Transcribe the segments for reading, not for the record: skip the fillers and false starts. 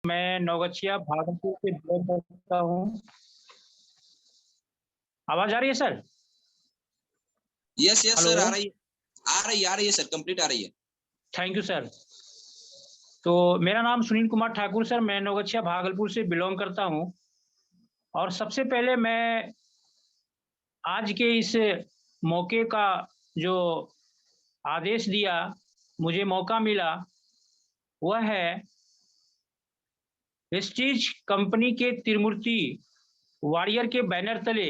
मैं नौगछिया भागलपुर से बिलोंग करता हूँ। आवाज आ रही है sir? Yes yes hello. Sir, आ रही है सर, कंप्लीट आ रही है। Thank you sir. तो मेरा नाम सुनील कुमार ठाकुर सर, मैं नौगछिया भागलपुर से बिलोंग करता हूँ। और सबसे पहले मैं आज के इस मौके का जो आदेश दिया, मुझे मौका मिला, वह है वेस्टीज कंपनी के त्रिमूर्ति वॉरियर के बैनर तले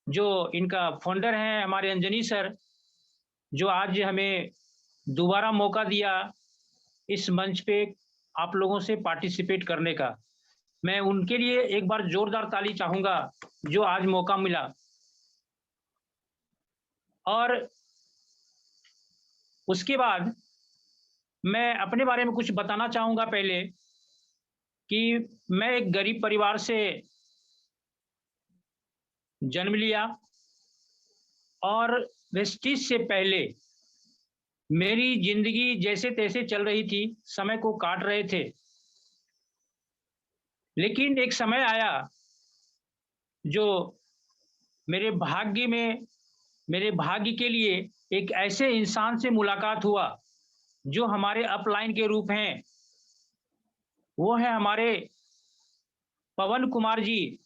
जो इनका फाउंडर हैं हमारे अंजनी सर, जो आज हमें दोबारा मौका दिया इस मंच पे आप लोगों से पार्टिसिपेट करने का। मैं उनके लिए एक बार जोरदार ताली चाहूंगा जो आज मौका मिला। और उसके बाद मैं अपने बारे में कुछ बताना चाहूंगा पहले कि मैं एक गरीब परिवार से जन्म लिया और वेस्टीज से पहले मेरी जिंदगी जैसे तैसे चल रही थी, समय को काट रहे थे। लेकिन एक समय आया जो मेरे भाग्य में, मेरे भाग्य के लिए एक ऐसे इंसान से मुलाकात हुआ जो हमारे अपलाइन के रूप हैं। वो है हमारे पवन कुमार जी।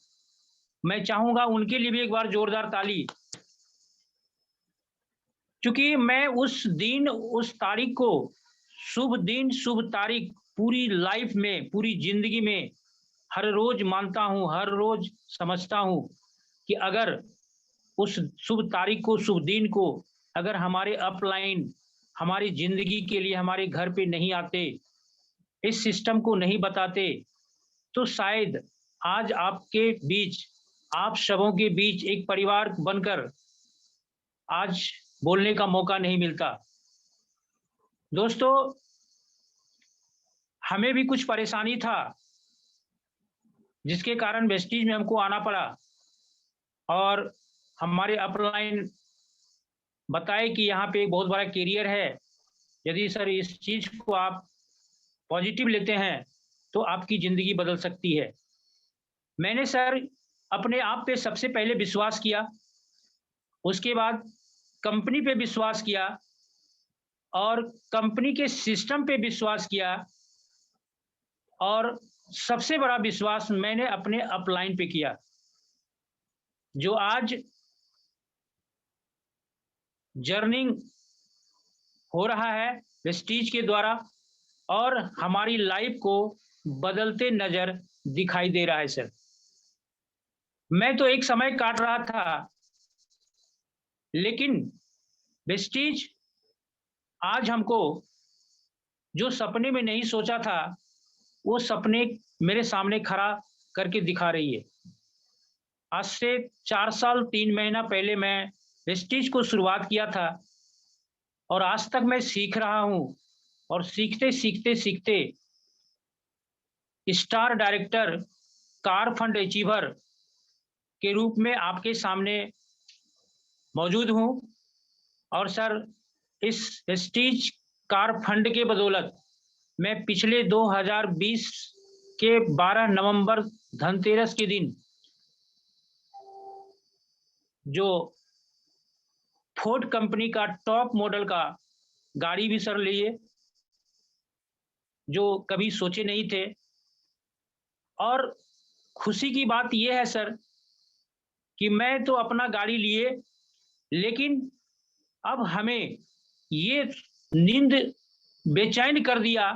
मैं चाहूंगा उनके लिए भी एक बार जोरदार ताली, क्योंकि मैं उस दिन उस तारीख को, शुभ दिन शुभ तारीख, पूरी लाइफ में, पूरी जिंदगी में हर रोज मानता हूं, हर रोज समझता हूं कि अगर उस शुभ तारीख को, शुभ दिन को अगर हमारे अपलाइन हमारी जिंदगी के लिए हमारे घर पे नहीं आते, इस सिस्टम को नहीं बताते, तो शायद आज आपके बीच, आप सबों के बीच एक परिवार बनकर आज बोलने का मौका नहीं मिलता। दोस्तों, हमें भी कुछ परेशानी था जिसके कारण वेस्टीज में हमको आना पड़ा। और हमारे अपलाइन बताए कि यहाँ पे एक बहुत बड़ा कैरियर है, यदि सर इस चीज को आप पॉजिटिव लेते हैं तो आपकी जिंदगी बदल सकती है। मैंने सर अपने आप पे सबसे पहले विश्वास किया, उसके बाद कंपनी पे विश्वास किया और कंपनी के सिस्टम पे विश्वास किया, और सबसे बड़ा विश्वास मैंने अपने अपलाइन पे किया, जो आज जर्निंग हो रहा है वेस्टीज के द्वारा और हमारी लाइफ को बदलते नजर दिखाई दे रहा है सर। मैं तो एक समय काट रहा था, लेकिन वेस्टीज आज हमको जो सपने में नहीं सोचा था, वो सपने मेरे सामने खड़ा करके दिखा रही है। आज से 4 साल 3 महीना पहले मैं वेस्टीज को शुरुआत किया था और आज तक मैं सीख रहा हूं, और सीखते सीखते सीखते star director, car fund achiever के रूप में आपके सामने मौजूद हूं। और सर, इस वेस्टीज कार फंड के बदौलत मैं पिछले 2020 के 12 नवंबर धनतेरस के दिन जो फोर्ड कंपनी का टॉप मॉडल का गाड़ी भी सर लिए, जो कभी सोचे नहीं थे। और खुशी की बात यह है सर कि मैं तो अपना गाड़ी लिए, लेकिन अब हमें ये नींद बेचैन कर दिया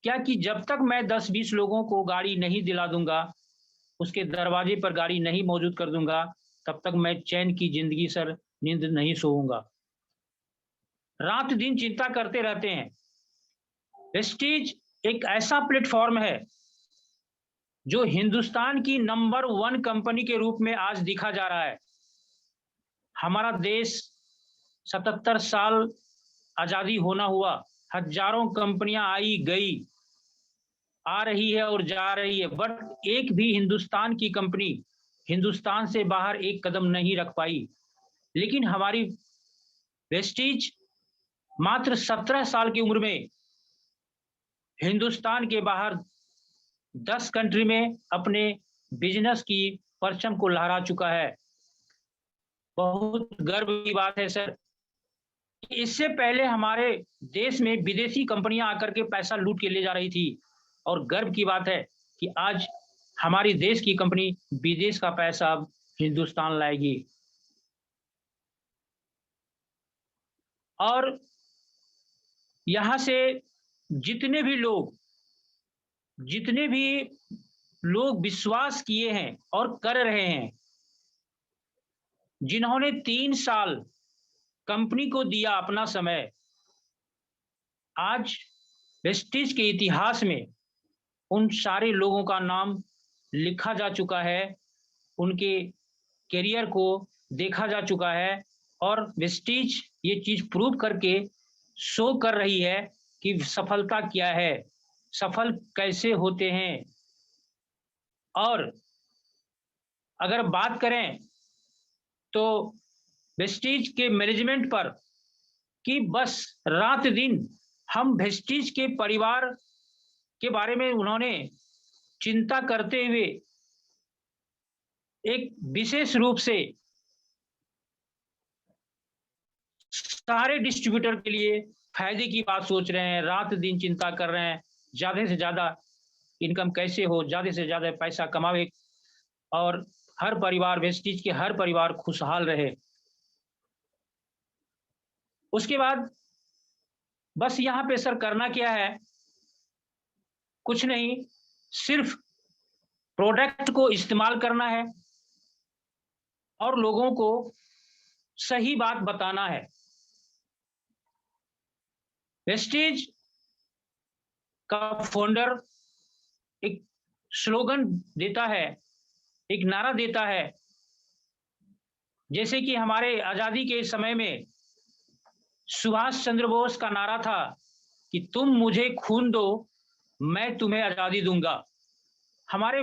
क्या कि जब तक मैं 10-20 लोगों को गाड़ी नहीं दिला दूंगा, उसके दरवाजे पर गाड़ी नहीं मौजूद कर दूंगा, तब तक मैं चैन की जिंदगी सर नींद नहीं सोऊंगा। रात दिन चिंता करते रहते हैं। वेस्टीज एक ऐसा प्लेटफॉर्म है जो हिंदुस्तान की नंबर 1 कंपनी के रूप में आज दिखा जा रहा है। हमारा देश 77 साल आजादी होना हुआ, हजारों कंपनियां आई गई, आ रही है और जा रही है, बट एक भी हिंदुस्तान की कंपनी हिंदुस्तान से बाहर एक कदम नहीं रख पाई। लेकिन हमारी वेस्टीज मात्र 17 साल की उम्र में हिंदुस्तान के बाहर 10 कंट्री में अपने बिजनेस की परचम को लहरा चुका है। बहुत गर्व की बात है सर। इससे पहले हमारे देश में विदेशी कंपनियां आकर के पैसा लूट के ले जा रही थी, और गर्व की बात है कि आज हमारी देश की कंपनी विदेश का पैसा अब हिंदुस्तान लाएगी। और यहाँ से जितने भी लोग विश्वास किए हैं और कर रहे हैं, जिन्होंने 3 साल कंपनी को दिया अपना समय, आज वेस्टिज के इतिहास में उन सारे लोगों का नाम लिखा जा चुका है, उनके करियर को देखा जा चुका है, और वेस्टिज ये चीज प्रूव करके शो कर रही है कि सफलता क्या है, सफल कैसे होते हैं। और अगर बात करें तो वेस्टिज के मैनेजमेंट पर कि बस रात दिन हम वेस्टिज के परिवार के बारे में उन्होंने चिंता करते हुए एक विशेष रूप से सारे डिस्ट्रीब्यूटर के लिए फायदे की बात सोच रहे हैं, रात दिन चिंता कर रहे हैं, ज्यादा से ज्यादा इनकम कैसे हो, ज्यादा से ज्यादा पैसा कमावे और हर परिवार, वेस्टिज के हर परिवार खुशहाल रहे। उसके बाद बस यहाँ पे सर करना क्या है, कुछ नहीं, सिर्फ प्रोडक्ट को इस्तेमाल करना है और लोगों को सही बात बताना है। वेस्टिज का फाउंडर एक स्लोगन देता है, एक नारा देता है, जैसे कि हमारे आजादी के समय में सुभाष चंद्र बोस का नारा था कि तुम मुझे खून दो, मैं तुम्हें आजादी दूंगा। हमारे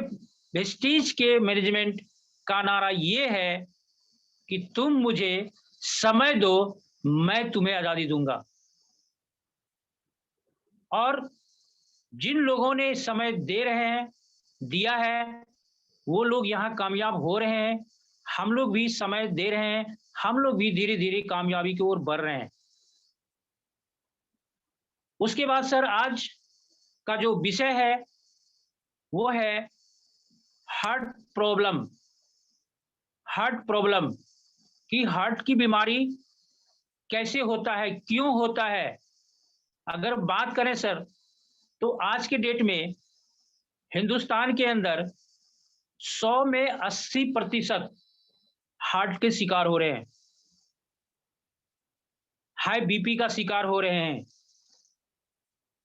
वेस्टिज के मैनेजमेंट का नारा ये है कि तुम मुझे समय दो, मैं तुम्हें आजादी दूंगा। और जिन लोगों ने समय दे रहे हैं, दिया है, वो लोग यहाँ कामयाब हो रहे हैं। हम लोग भी समय दे रहे हैं, हम लोग भी धीरे धीरे कामयाबी की ओर बढ़ रहे हैं। उसके बाद सर आज का जो विषय है वो है हार्ट प्रॉब्लम। हार्ट प्रॉब्लम कि हार्ट की बीमारी कैसे होता है, क्यों होता है। अगर बात करें सर तो आज के डेट में हिंदुस्तान के अंदर 100 में 80% हार्ट के शिकार हो रहे हैं, हाई बीपी का शिकार हो रहे हैं,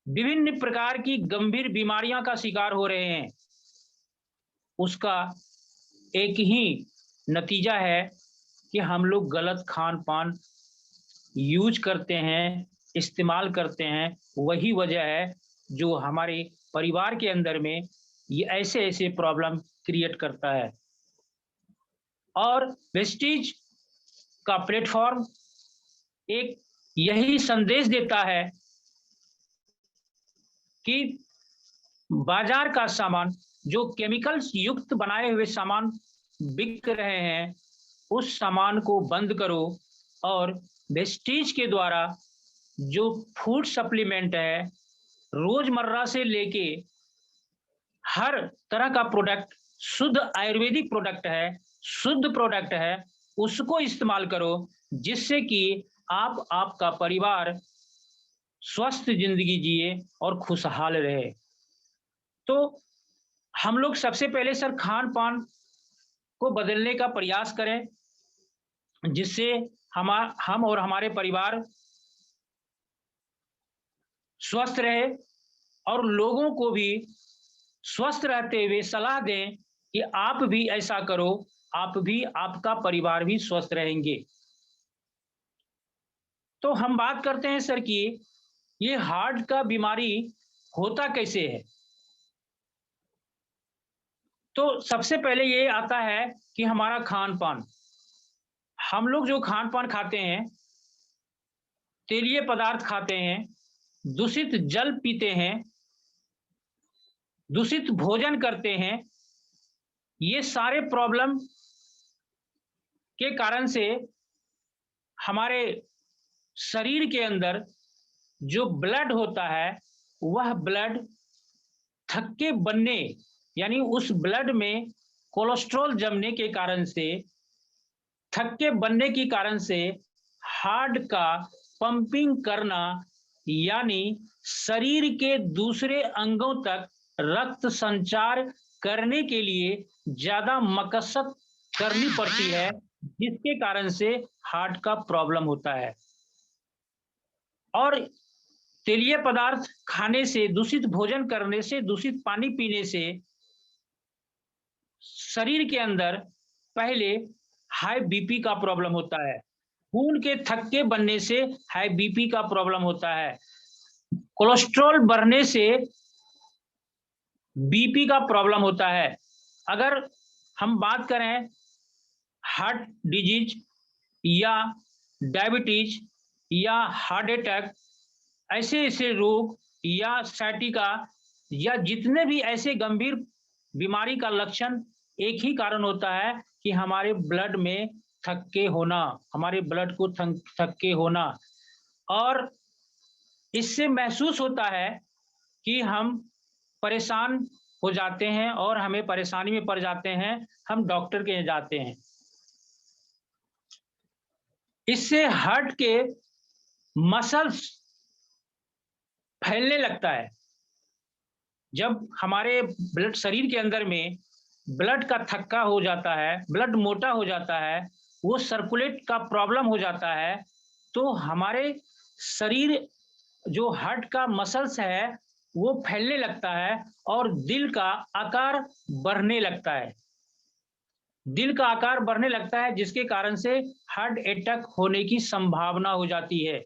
विभिन्न प्रकार की गंभीर बीमारियां का शिकार हो रहे हैं। उसका एक ही नतीजा है कि हम लोग गलत खान पान यूज करते हैं, इस्तेमाल करते हैं। वही वजह है जो हमारे परिवार के अंदर में ये ऐसे ऐसे प्रॉब्लम क्रिएट करता है। और वेस्टिज का प्लेटफॉर्म एक यही संदेश देता है कि बाजार का सामान, जो केमिकल्स युक्त बनाए हुए सामान बिक रहे हैं, उस सामान को बंद करो और वेस्टिज के द्वारा जो फूड सप्लीमेंट है, रोजमर्रा से लेके हर तरह का प्रोडक्ट, शुद्ध आयुर्वेदिक प्रोडक्ट है, शुद्ध प्रोडक्ट है, उसको इस्तेमाल करो, जिससे कि आप, आपका परिवार स्वस्थ जिंदगी जिए और खुशहाल रहे। तो हम लोग सबसे पहले सर खान पान को बदलने का प्रयास करें, जिससे हम और हमारे परिवार स्वस्थ रहे, और लोगों को भी स्वस्थ रहते हुए सलाह दें कि आप भी ऐसा करो, आप भी, आपका परिवार भी स्वस्थ रहेंगे। तो हम बात करते हैं सर कि ये हार्ट का बीमारी होता कैसे है। तो सबसे पहले ये आता है कि हमारा खान पान, हम लोग जो खान पान खाते हैं, तेलीय पदार्थ खाते हैं, दूषित जल पीते हैं, दूषित भोजन करते हैं, ये सारे प्रॉब्लम के कारण से हमारे शरीर के अंदर जो ब्लड होता है, वह ब्लड थक्के बनने, यानी उस ब्लड में कोलेस्ट्रॉल जमने के कारण से, थक्के बनने के कारण से हार्ट का पंपिंग करना, यानी शरीर के दूसरे अंगों तक रक्त संचार करने के लिए ज्यादा मशक्कत करनी पड़ती है, जिसके कारण से हार्ट का प्रॉब्लम होता है। और तेलीय पदार्थ खाने से, दूषित भोजन करने से, दूषित पानी पीने से शरीर के अंदर पहले हाई बीपी का प्रॉब्लम होता है, खून के थक्के बनने से हाई बीपी का प्रॉब्लम होता है, कोलेस्ट्रॉल बढ़ने से बीपी का प्रॉब्लम होता है। अगर हम बात करें हार्ट डिजीज या डायबिटीज या हार्ट अटैक, ऐसे ऐसे रोग या सैटिका या जितने भी ऐसे गंभीर बीमारी का लक्षण एक ही कारण होता है कि हमारे ब्लड में थक्के होना, हमारे ब्लड को थक्के होना। और इससे महसूस होता है कि हम परेशान हो जाते हैं और हमें परेशानी में पड़ जाते हैं, हम डॉक्टर के यहाँ जाते हैं। इससे हार्ट के मसल्स फैलने लगता है। जब हमारे ब्लड शरीर के अंदर में ब्लड का थक्का हो जाता है, ब्लड मोटा हो जाता है, वो सर्कुलेट का प्रॉब्लम हो जाता है, तो हमारे शरीर जो हार्ट का मसल्स है वो फैलने लगता है और दिल का आकार बढ़ने लगता है। दिल का आकार बढ़ने लगता है, जिसके कारण से हार्ट अटैक होने की संभावना हो जाती है।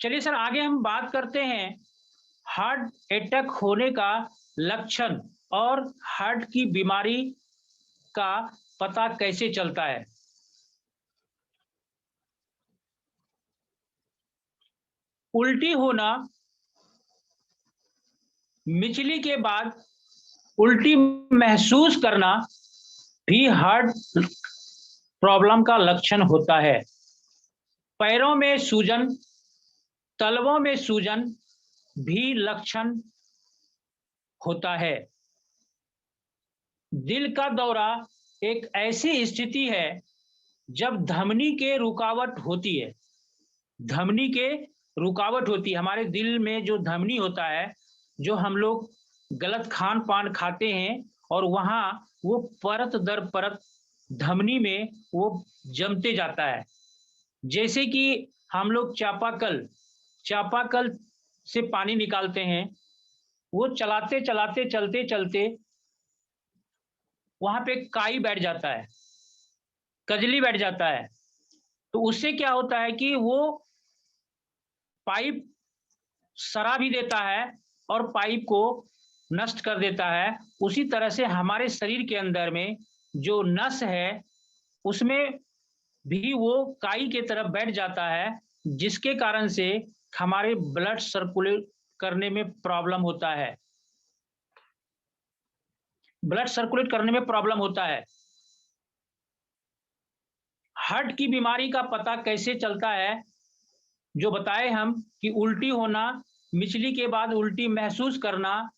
चलिए सर, आगे हम बात करते हैं हार्ट अटैक होने का लक्षण और हार्ट की बीमारी का पता कैसे चलता है। उल्टी होना, मिचली के बाद उल्टी महसूस करना भी हार्ट प्रॉब्लम का लक्षण होता है। पैरों में सूजन, तलवों में सूजन भी लक्षण होता है। दिल का दौरा एक ऐसी स्थिति है जब धमनी के रुकावट होती है। धमनी के रुकावट होती है, हमारे दिल में जो धमनी होता है, जो हम लोग गलत खान पान खाते हैं और वहां वो परत दर परत धमनी में वो जमते जाता है। जैसे कि हम लोग चापाकल से पानी निकालते हैं, वो चलाते चलाते चलते चलते वहां पे काई बैठ जाता है, कजली बैठ जाता है, तो उससे क्या होता है कि वो पाइप सरा भी देता है और पाइप को नष्ट कर देता है। उसी तरह से हमारे शरीर के अंदर में जो नस है, उसमें भी वो काई के तरफ बैठ जाता है, जिसके कारण से हमारे ब्लड सर्कुलेट करने में प्रॉब्लम होता है। ब्लड सर्कुलेट करने में प्रॉब्लम होता है। हार्ट की बीमारी का पता कैसे चलता है, जो बताए हम कि उल्टी होना, मिचली के बाद उल्टी महसूस करना,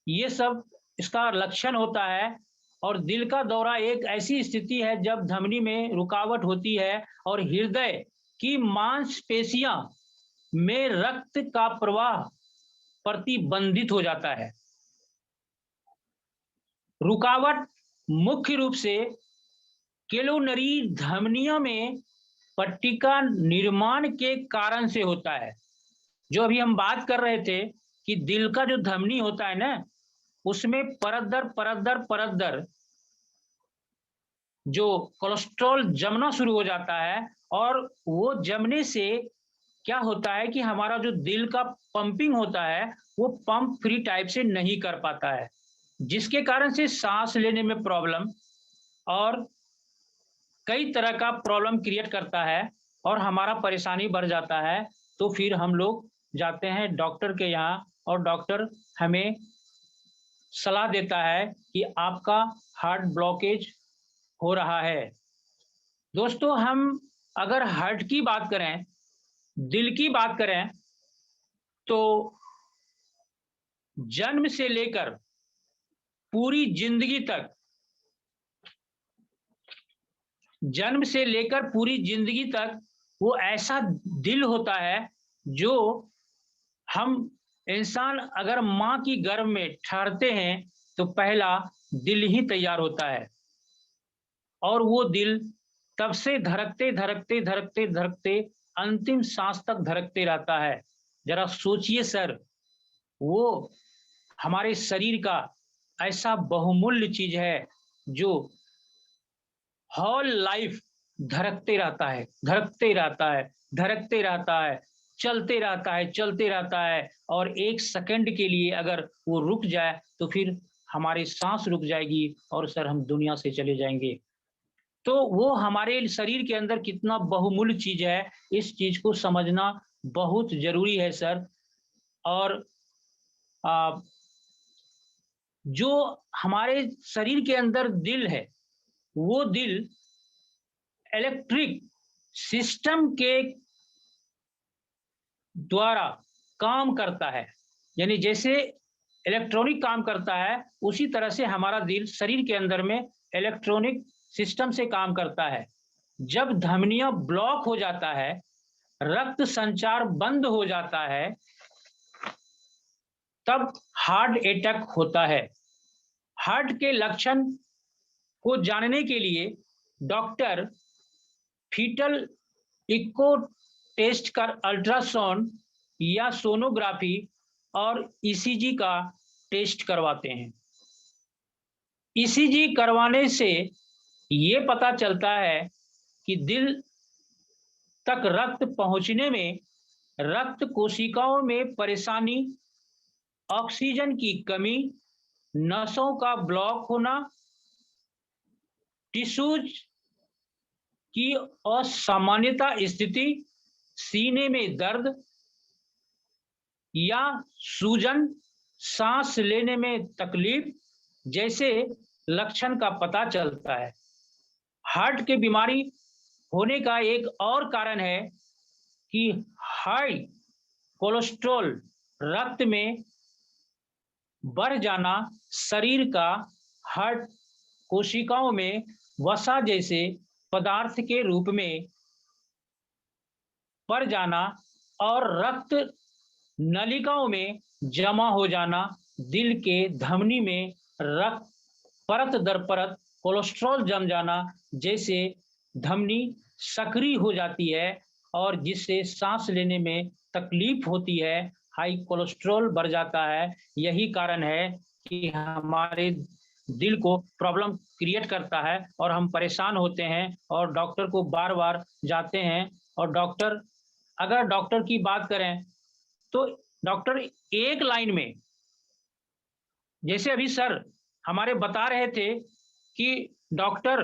ये सब इसका लक्षण होता है। और दिल का दौरा एक ऐसी स्थिति है जब धमनी में रुकावट होती है और हृदय की मांसपेशियां में रक्त का प्रवाह प्रतिबंधित हो जाता है। रुकावट मुख्य रूप से केलोनरी धमनियों में पट्टिका निर्माण के कारण से होता है। जो अभी हम बात कर रहे थे कि दिल का जो धमनी होता है ना, उसमें परत दर जो कोलेस्ट्रॉल जमना शुरू हो जाता है, और वो जमने से क्या होता है कि हमारा जो दिल का पंपिंग होता है वो पंप फ्री टाइप से नहीं कर पाता है, जिसके कारण से सांस लेने में प्रॉब्लम और कई तरह का प्रॉब्लम क्रिएट करता है और हमारा परेशानी बढ़ जाता है। तो फिर हम लोग जाते हैं डॉक्टर के यहाँ और डॉक्टर हमें सलाह देता है कि आपका हार्ट ब्लॉकेज हो रहा है। दोस्तों, हम अगर हार्ट की बात करें, दिल की बात करें, तो जन्म से लेकर पूरी जिंदगी तक, जन्म से लेकर पूरी जिंदगी तक वो ऐसा दिल होता है जो हम इंसान अगर माँ की गर्भ में ठहरते हैं तो पहला दिल ही तैयार होता है और वो दिल तब से धड़कते धड़कते धड़कते धड़कते अंतिम सांस तक धड़कते रहता है। जरा सोचिए सर, वो हमारे शरीर का ऐसा बहुमूल्य चीज है जो होल लाइफ धड़कते रहता है, धड़कते रहता है, धड़कते रहता है, चलते रहता है, चलते रहता है, और एक सेकंड के लिए अगर वो रुक जाए तो फिर हमारी सांस रुक जाएगी और सर हम दुनिया से चले जाएंगे। तो वो हमारे शरीर के अंदर कितना बहुमूल्य चीज है, इस चीज को समझना बहुत जरूरी है सर। और आ, जो हमारे शरीर के अंदर दिल है, वो दिल इलेक्ट्रिक सिस्टम के द्वारा काम करता है, यानी जैसे इलेक्ट्रॉनिक काम करता है उसी तरह से हमारा दिल शरीर के अंदर में इलेक्ट्रॉनिक सिस्टम से काम करता है। जब धमनियां ब्लॉक हो जाता है, रक्त संचार बंद हो जाता है, तब हार्ट अटैक होता है। हार्ट के लक्षण को जानने के लिए डॉक्टर फीटल इको टेस्ट कर अल्ट्रासाउंड या सोनोग्राफी और ईसीजी का टेस्ट करवाते हैं। ईसीजी करवाने से ये पता चलता है कि दिल तक रक्त पहुंचने में रक्त कोशिकाओं में परेशानी, ऑक्सीजन की कमी, नसों का ब्लॉक होना, टिश्यूज की असामान्यता स्थिति, सीने में दर्द या सूजन, सांस लेने में तकलीफ जैसे लक्षण का पता चलता है। हार्ट की बीमारी होने का एक और कारण है कि हाई कोलेस्ट्रॉल रक्त में बढ़ जाना, शरीर का हार्ट कोशिकाओं में वसा जैसे पदार्थ के रूप में बढ़ जाना और रक्त नलिकाओं में जमा हो जाना, दिल के धमनी में रक्त परत दर परत कोलेस्ट्रॉल जम जाना, जैसे धमनी सक्रिय हो जाती है और जिससे सांस लेने में तकलीफ होती है, हाई कोलेस्ट्रॉल बढ़ जाता है। यही कारण है कि हमारे दिल को प्रॉब्लम क्रिएट करता है और हम परेशान होते हैं और डॉक्टर को बार बार जाते हैं। और डॉक्टर, अगर डॉक्टर की बात करें तो डॉक्टर एक लाइन में, जैसे अभी सर हमारे बता रहे थे कि डॉक्टर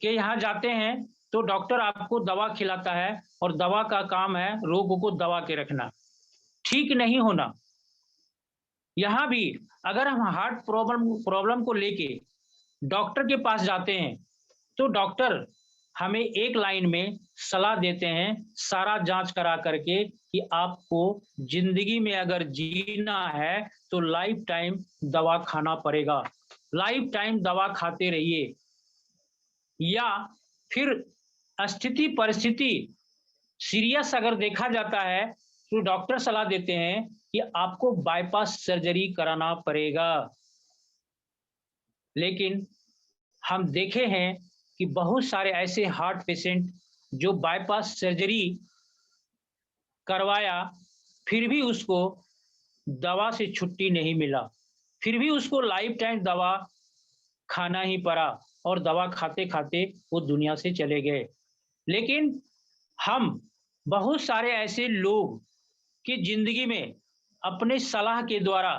के यहाँ जाते हैं तो डॉक्टर आपको दवा खिलाता है और दवा का काम है रोग को दबा के रखना, ठीक नहीं होना। यहाँ भी अगर हम हार्ट प्रॉब्लम को लेके डॉक्टर के पास जाते हैं तो डॉक्टर हमें एक लाइन में सलाह देते हैं, सारा जांच करा करके, कि आपको जिंदगी में अगर जीना है तो लाइफ टाइम दवा खाना पड़ेगा, लाइफ टाइम दवा खाते रहिए। या फिर स्थिति परिस्थिति सीरियस अगर देखा जाता है तो डॉक्टर सलाह देते हैं कि आपको बाईपास सर्जरी कराना पड़ेगा। लेकिन हम देखे हैं कि बहुत सारे ऐसे हार्ट पेशेंट जो बाईपास सर्जरी करवाया फिर भी उसको दवा से छुट्टी नहीं मिला, फिर भी उसको लाइफ टाइम दवा खाना ही पड़ा और दवा खाते खाते वो दुनिया से चले गए। लेकिन हम बहुत सारे ऐसे लोग की जिंदगी में अपने सलाह के द्वारा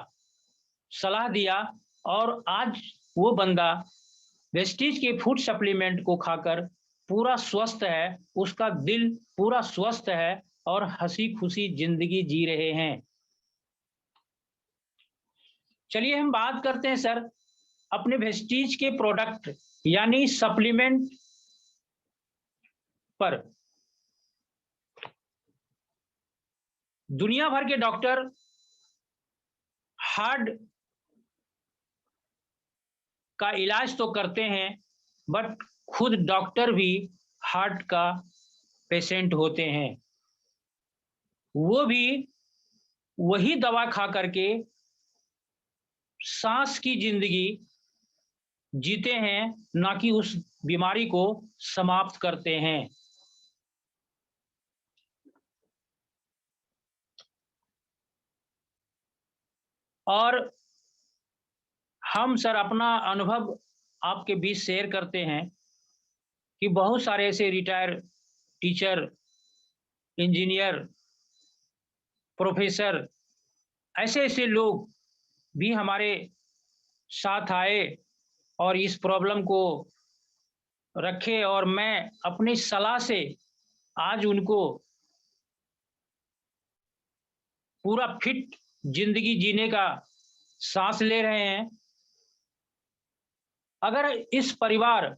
सलाह दिया और आज वो बंदा वेस्टीज के फूड सप्लीमेंट को खाकर पूरा स्वस्थ है, उसका दिल पूरा स्वस्थ है और हंसी खुशी जिंदगी जी रहे हैं। चलिए हम बात करते हैं सर अपने वेस्टीज के प्रोडक्ट यानी सप्लीमेंट पर। दुनिया भर के डॉक्टर हार्ट का इलाज तो करते हैं, बट खुद डॉक्टर भी हार्ट का पेशेंट होते हैं। वो भी वही दवा खा करके सांस की जिंदगी जीते हैं, ना कि उस बीमारी को समाप्त करते हैं। और हम सर अपना अनुभव आपके बीच शेयर करते हैं कि बहुत सारे ऐसे रिटायर टीचर, इंजीनियर, प्रोफेसर, ऐसे लोग भी हमारे साथ आए और इस प्रॉब्लम को रखे, और मैं अपनी सलाह से आज उनको पूरा फिट जिंदगी जीने का सांस ले रहे हैं। अगर इस परिवार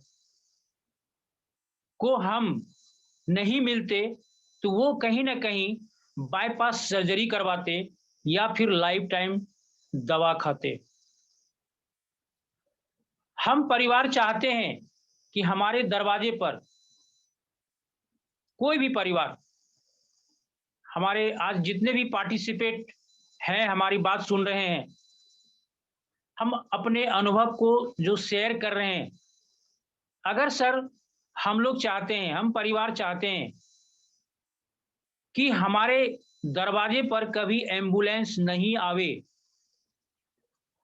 को हम नहीं मिलते तो वो कहीं ना कहीं बाईपास सर्जरी करवाते या फिर लाइफ टाइम दवा खाते। हम परिवार चाहते हैं कि हमारे दरवाजे पर कोई भी परिवार, हमारे आज जितने भी पार्टिसिपेट हैं, हमारी बात सुन रहे हैं, हम अपने अनुभव को जो शेयर कर रहे हैं, अगर सर हम लोग चाहते हैं, हम परिवार चाहते हैं कि हमारे दरवाजे पर कभी एम्बुलेंस नहीं आवे,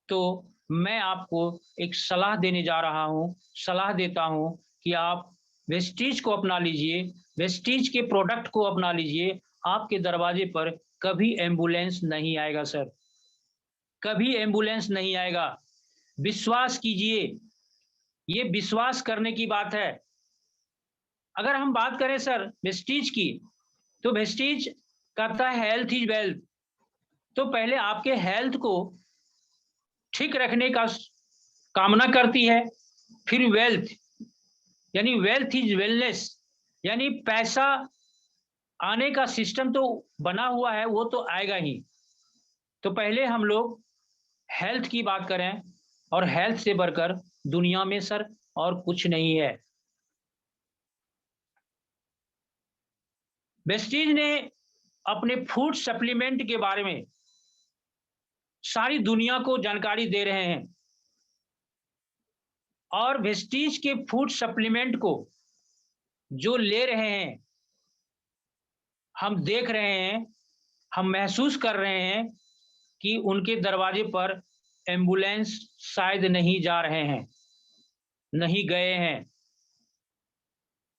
तो मैं आपको एक सलाह देने जा रहा हूं, सलाह देता हूं कि आप वेस्टीज को अपना लीजिए, वेस्टीज के प्रोडक्ट को अपना लीजिए। आपके दरवाजे पर कभी एम्बुलेंस नहीं आएगा सर, कभी एम्बुलेंस नहीं आएगा। विश्वास कीजिए, ये विश्वास करने की बात है। अगर हम बात करें सर वेस्टीज की, तो वेस्टीज कहता है हेल्थ इज वेल्थ। तो पहले आपके हेल्थ को ठीक रखने का कामना करती है, फिर वेल्थ यानी वेल्थ इज वेलनेस, यानी पैसा आने का सिस्टम तो बना हुआ है, वो तो आएगा ही। तो पहले हम लोग हेल्थ की बात करें, और हेल्थ से बढ़कर दुनिया में सर और कुछ नहीं है। वेस्टीज ने अपने फूड सप्लीमेंट के बारे में सारी दुनिया को जानकारी दे रहे हैं, और वेस्टीज के फूड सप्लीमेंट को जो ले रहे हैं, हम देख रहे हैं, हम महसूस कर रहे हैं कि उनके दरवाजे पर एम्बुलेंस शायद नहीं जा रहे हैं, नहीं गए हैं।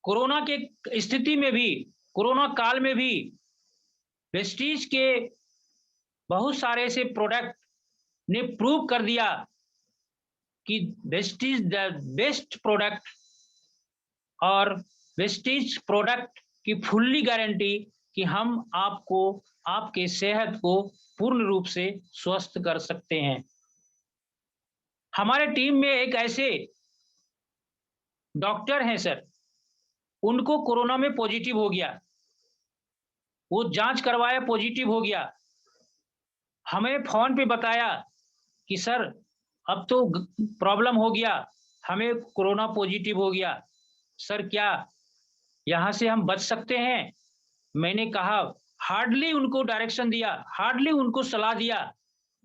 कोरोना के स्थिति में भी, कोरोना काल में भी वेस्टीज के बहुत सारे ऐसे प्रोडक्ट ने प्रूव कर दिया कि वेस्टीज द बेस्ट प्रोडक्ट, और वेस्टीज प्रोडक्ट की फुल्ली गारंटी कि हम आपको, आपके सेहत को पूर्ण रूप से स्वस्थ कर सकते हैं। हमारे टीम में एक ऐसे डॉक्टर हैं सर, उनको कोरोना में पॉजिटिव हो गया, वो जांच करवाया, पॉजिटिव हो गया। हमें फोन पे बताया कि सर अब तो प्रॉब्लम हो गया, हमें कोरोना पॉजिटिव हो गया, सर क्या यहाँ से हम बच सकते हैं? मैंने कहा, हार्डली उनको डायरेक्शन दिया, हार्डली उनको सलाह दिया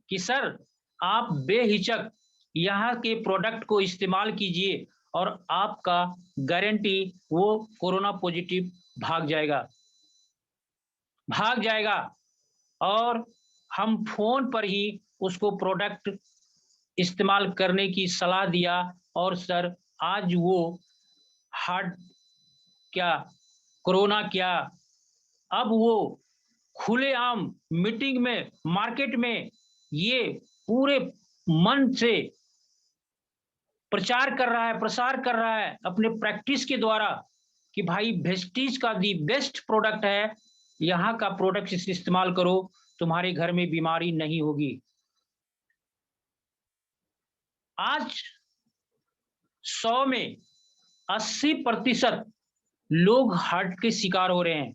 कि सर आप बेहिचक यहाँ के प्रोडक्ट को इस्तेमाल कीजिए, और आपका गारंटी वो कोरोना पॉजिटिव भाग जाएगा, भाग जाएगा। और हम फोन पर ही उसको प्रोडक्ट इस्तेमाल करने की सलाह दिया, और सर आज वो हार्ट क्या, कोरोना क्या, अब वो खुलेआम मीटिंग में, मार्केट में ये पूरे मन से प्रचार कर रहा है, प्रसार कर रहा है अपने प्रैक्टिस के द्वारा कि भाई वेस्टीज का दी बेस्ट प्रोडक्ट है, यहाँ का प्रोडक्ट इस्तेमाल करो, तुम्हारे घर में बीमारी नहीं होगी। आज 100 में 80% लोग हार्ट के शिकार हो रहे हैं,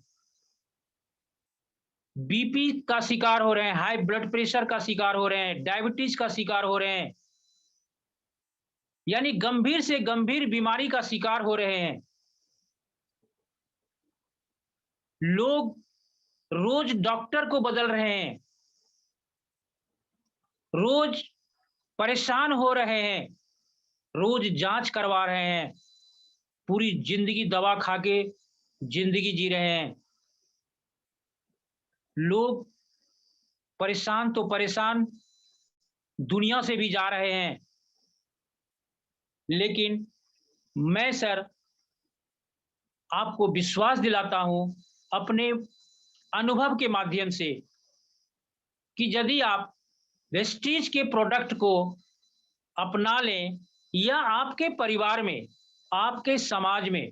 बीपी का शिकार हो रहे हैं, हाई ब्लड प्रेशर का शिकार हो रहे हैं, डायबिटीज का शिकार हो रहे हैं, यानी गंभीर से गंभीर बीमारी का शिकार हो रहे हैं। लोग रोज डॉक्टर को बदल रहे हैं, रोज परेशान हो रहे हैं, रोज जांच करवा रहे हैं, पूरी जिंदगी दवा खा के जिंदगी जी रहे हैं। लोग परेशान तो परेशान दुनिया से भी जा रहे हैं। लेकिन मैं सर आपको विश्वास दिलाता हूं अपने अनुभव के माध्यम से कि यदि आप वेस्टीज के प्रोडक्ट को अपना लें या आपके परिवार में, आपके समाज में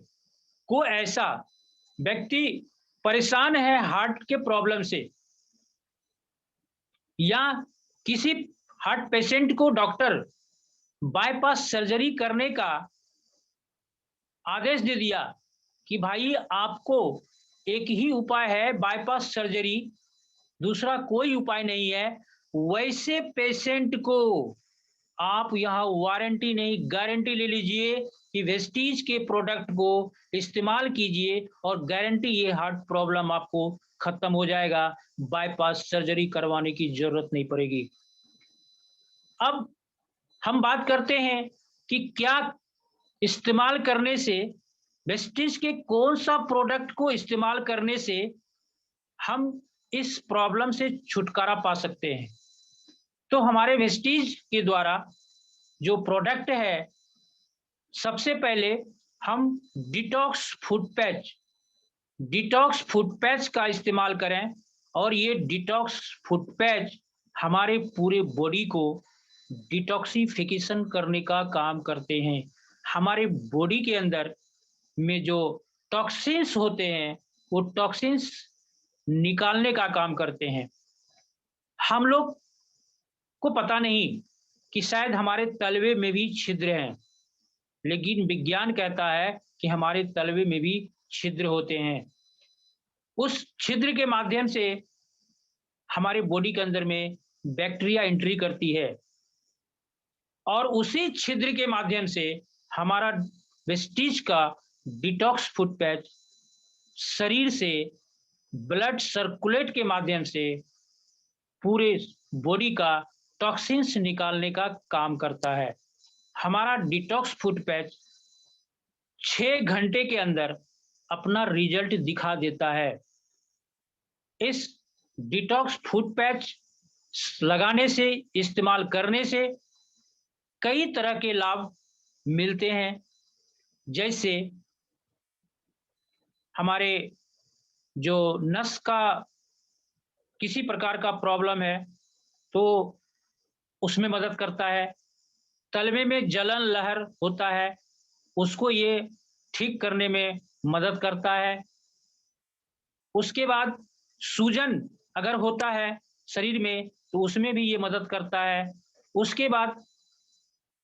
कोई ऐसा व्यक्ति परेशान है हार्ट के प्रॉब्लम से, या किसी हार्ट पेशेंट को डॉक्टर बाईपास सर्जरी करने का आदेश दे दिया कि भाई आपको एक ही उपाय है बाईपास सर्जरी, दूसरा कोई उपाय नहीं है, वैसे पेशेंट को आप यहाँ वारंटी नहीं गारंटी ले लीजिए कि वेस्टीज के प्रोडक्ट को इस्तेमाल कीजिए और गारंटी ये हार्ट प्रॉब्लम आपको खत्म हो जाएगा, बाईपास सर्जरी करवाने की जरूरत नहीं पड़ेगी। अब हम बात करते हैं कि क्या इस्तेमाल करने से, वेस्टीज के कौन सा प्रोडक्ट को इस्तेमाल करने से हम इस प्रॉब्लम से छुटकारा पा सकते हैं। तो हमारे वेस्टीज के द्वारा जो प्रोडक्ट है, सबसे पहले हम डिटॉक्स फुट पैच का इस्तेमाल करें और ये डिटॉक्स फुट पैच हमारे पूरे बॉडी को डिटॉक्सिफिकेशन करने का काम करते हैं। हमारे बॉडी के अंदर में जो टॉक्सिन्स होते हैं वो टॉक्सिन्स निकालने का काम करते हैं। हम लोग को पता नहीं कि शायद हमारे तलवे में भी छिद्र हैं, लेकिन विज्ञान कहता है कि हमारे तलवे में भी छिद्र होते हैं। उस छिद्र के माध्यम से हमारे बॉडी के अंदर में बैक्टीरिया एंट्री करती है और उसी छिद्र के माध्यम से हमारा वेस्टीज का डिटॉक्स फुट पैच शरीर से ब्लड सर्कुलेट के माध्यम से पूरे बॉडी का टॉक्सिन्स निकालने का काम करता है। हमारा डिटॉक्स फुट पैच 6 घंटे के अंदर अपना रिजल्ट दिखा देता है। इस डिटॉक्स फुट पैच लगाने से, इस्तेमाल करने से कई तरह के लाभ मिलते हैं, जैसे हमारे जो नस का किसी प्रकार का प्रॉब्लम है तो उसमें मदद करता है, तलवे में जलन लहर होता है उसको ये ठीक करने में मदद करता है। उसके बाद सूजन अगर होता है शरीर में तो उसमें भी ये मदद करता है। उसके बाद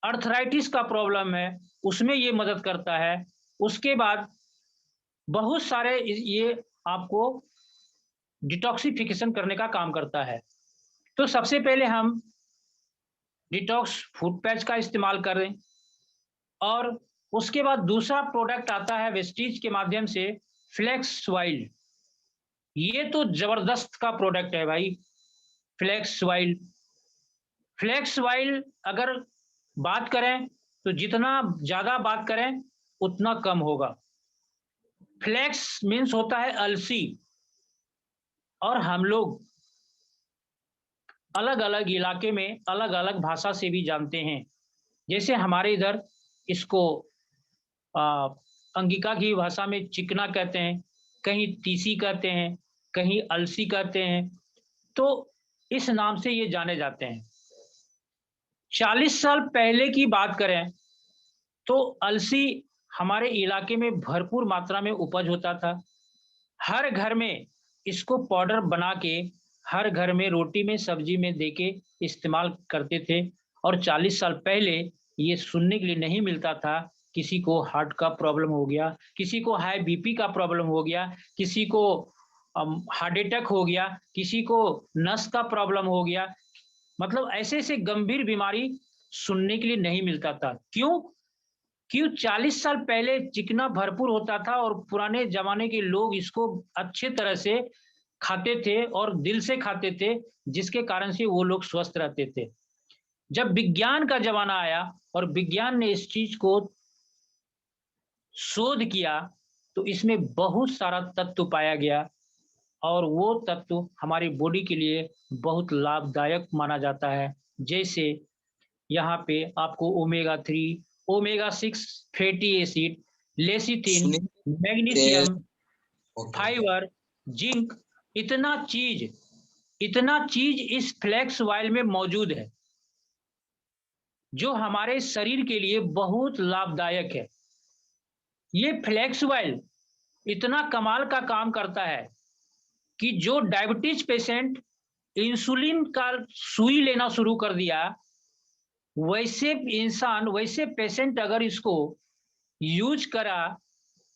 अर्थराइटिस का प्रॉब्लम है उसमें ये मदद करता है। उसके बाद बहुत सारे ये आपको डिटॉक्सिफिकेशन करने का काम करता है। तो सबसे पहले हम डिटॉक्स फुट पैच का इस्तेमाल करें और उसके बाद दूसरा प्रोडक्ट आता है वेस्टीज के माध्यम से फ्लेक्स वाइल्ड। ये तो जबरदस्त का प्रोडक्ट है भाई, फ्लेक्स वाइल्ड अगर बात करें तो जितना ज्यादा बात करें उतना कम होगा। फ्लेक्स मीन्स होता है अलसी, और हम लोग अलग अलग इलाके में अलग अलग भाषा से भी जानते हैं। जैसे हमारे इधर इसको अंगिका की भाषा में चिकना कहते हैं, कहीं तीसी कहते हैं, कहीं अलसी कहते हैं, तो इस नाम से ये जाने जाते हैं। 40 साल पहले की बात करें तो अलसी हमारे इलाके में भरपूर मात्रा में उपज होता था। हर घर में इसको पाउडर बना के हर घर में रोटी में सब्जी में देके इस्तेमाल करते थे और 40 साल पहले ये सुनने के लिए नहीं मिलता था। किसी को हार्ट का प्रॉब्लम हो गया, किसी को हाई बीपी का प्रॉब्लम हो गया, किसी को हार्ट अटैक हो गया, किसी को नस का प्रॉब्लम हो गया। मतलब ऐसे-ऐसे गंभीर बीमारी सुनने के लिए नहीं मिलता था। क्यों? 40 साल पहले चिकना भरपूर होता था और पुराने ज़माने के लोग इसको अच्छे तरह से खाते थे और दिल से खाते थे, जिसके कारण से वो लोग स्वस्थ रहते थे। जब विज्ञान का ज़माना आया और विज्ञान ने इस चीज़ को शोध किया, तो इसमें बहुत सारा तत्व पाया गया और वो तत्व हमारी बॉडी के लिए बहुत लाभदायक माना जाता है। जैसे यहाँ पे आपको omega 3, omega 6 fatty acid, lecithin, सुनिए मैग्नीशियम, ओके फाइबर, जिंक, इतना इतना चीज़ इस फ्लैक्स ऑयल में मौजूद है, जो हमारे शरीर के लिए बहुत लाभदायक है। ये फ्लैक्स ऑयल इतना कमाल का काम करता है कि जो डायबिटीज पेशेंट इंसुलिन का सुई लेना शुरू कर दिया, वैसे पेशेंट अगर इसको यूज करा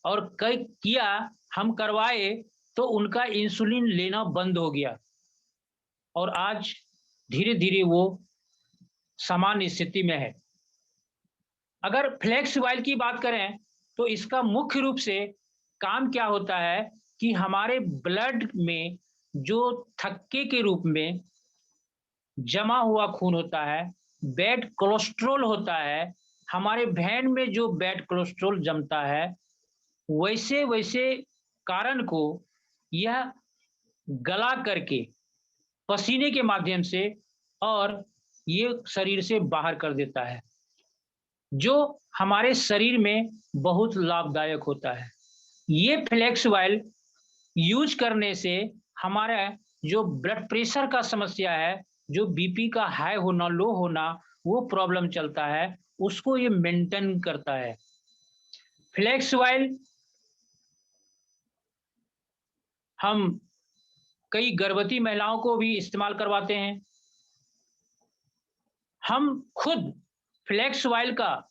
और किया, हम करवाए, तो उनका इंसुलिन लेना बंद हो गया और आज धीरे-धीरे वो सामान्य स्थिति में है। अगर फ्लैक्स ऑयल की बात करें, तो इसका मुख्य रूप से काम क्या होता है कि हमारे ब्लड में जो थक्के के रूप में जमा हुआ खून होता है, बैड कोलेस्ट्रॉल होता है, हमारे भेन में जो बैड कोलेस्ट्रॉल जमता है, वैसे-वैसे कारण को यह गला करके पसीने के माध्यम से और ये शरीर से बाहर कर देता है, जो हमारे शरीर में बहुत लाभदायक होता है। ये फ्लैक्स ऑयल यूज करने से हमारा जो ब्लड प्रेशर का समस्या है, जो बीपी का हाई होना, लो होना, वो प्रॉब्लम चलता है, उसको ये मेंटेन करता है। फ्लैक्स ऑयल हम कई गर्भवती महिलाओं को भी इस्तेमाल करवाते हैं। हम खुद फ्लैक्स ऑयल का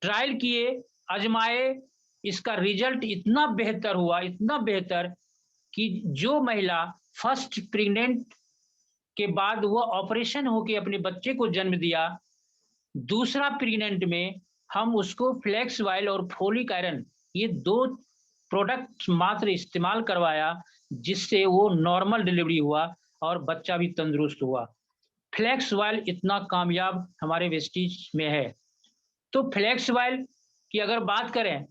ट्रायल किए, आजमाए, इसका रिजल्ट इतना बेहतर कि जो महिला फर्स्ट प्रेग्नेंट के बाद वो ऑपरेशन होके अपने बच्चे को जन्म दिया, दूसरा प्रेग्नेंट में हम उसको फ्लैक्स ऑयल और फोलिक आयरन, ये 2 प्रोडक्ट मात्र इस्तेमाल करवाया, जिससे वो नॉर्मल डिलीवरी हुआ और बच्चा भी तंदुरुस्त हुआ। फ्लैक्स ऑयल इतना कामयाब हमारे वेस्टीज में है। तो फ्लैक्स ऑयल की अगर बात करें,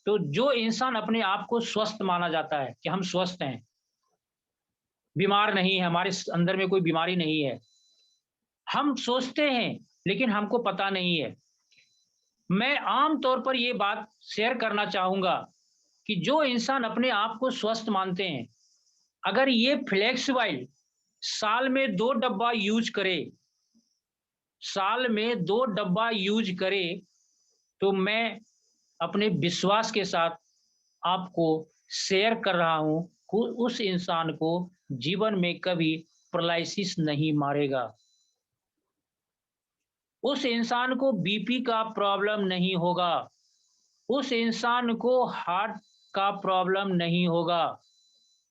तो जो इंसान अपने आप को स्वस्थ माना जाता है कि हम स्वस्थ हैं, बीमार नहीं है, हमारे अंदर में कोई बीमारी नहीं है। हम सोचते हैं, लेकिन हमको पता नहीं है। मैं आम तौर पर ये बात शेयर करना चाहूँगा कि जो इंसान अपने आप को स्वस्थ मानते हैं, अगर ये फ्लैक्स ऑयल साल में 2 डब्बा यूज़ करे, साल में 2 डब्बा यूज़ करे, तो मैं अपने विश्वास के साथ आपको शेयर कर रहा हूँ कि उस इंसान को जीवन में कभी पैरालिसिस नहीं मारेगा। उस इंसान को बीपी का प्रॉब्लम नहीं होगा, उस इंसान को हार्ट का प्रॉब्लम नहीं होगा,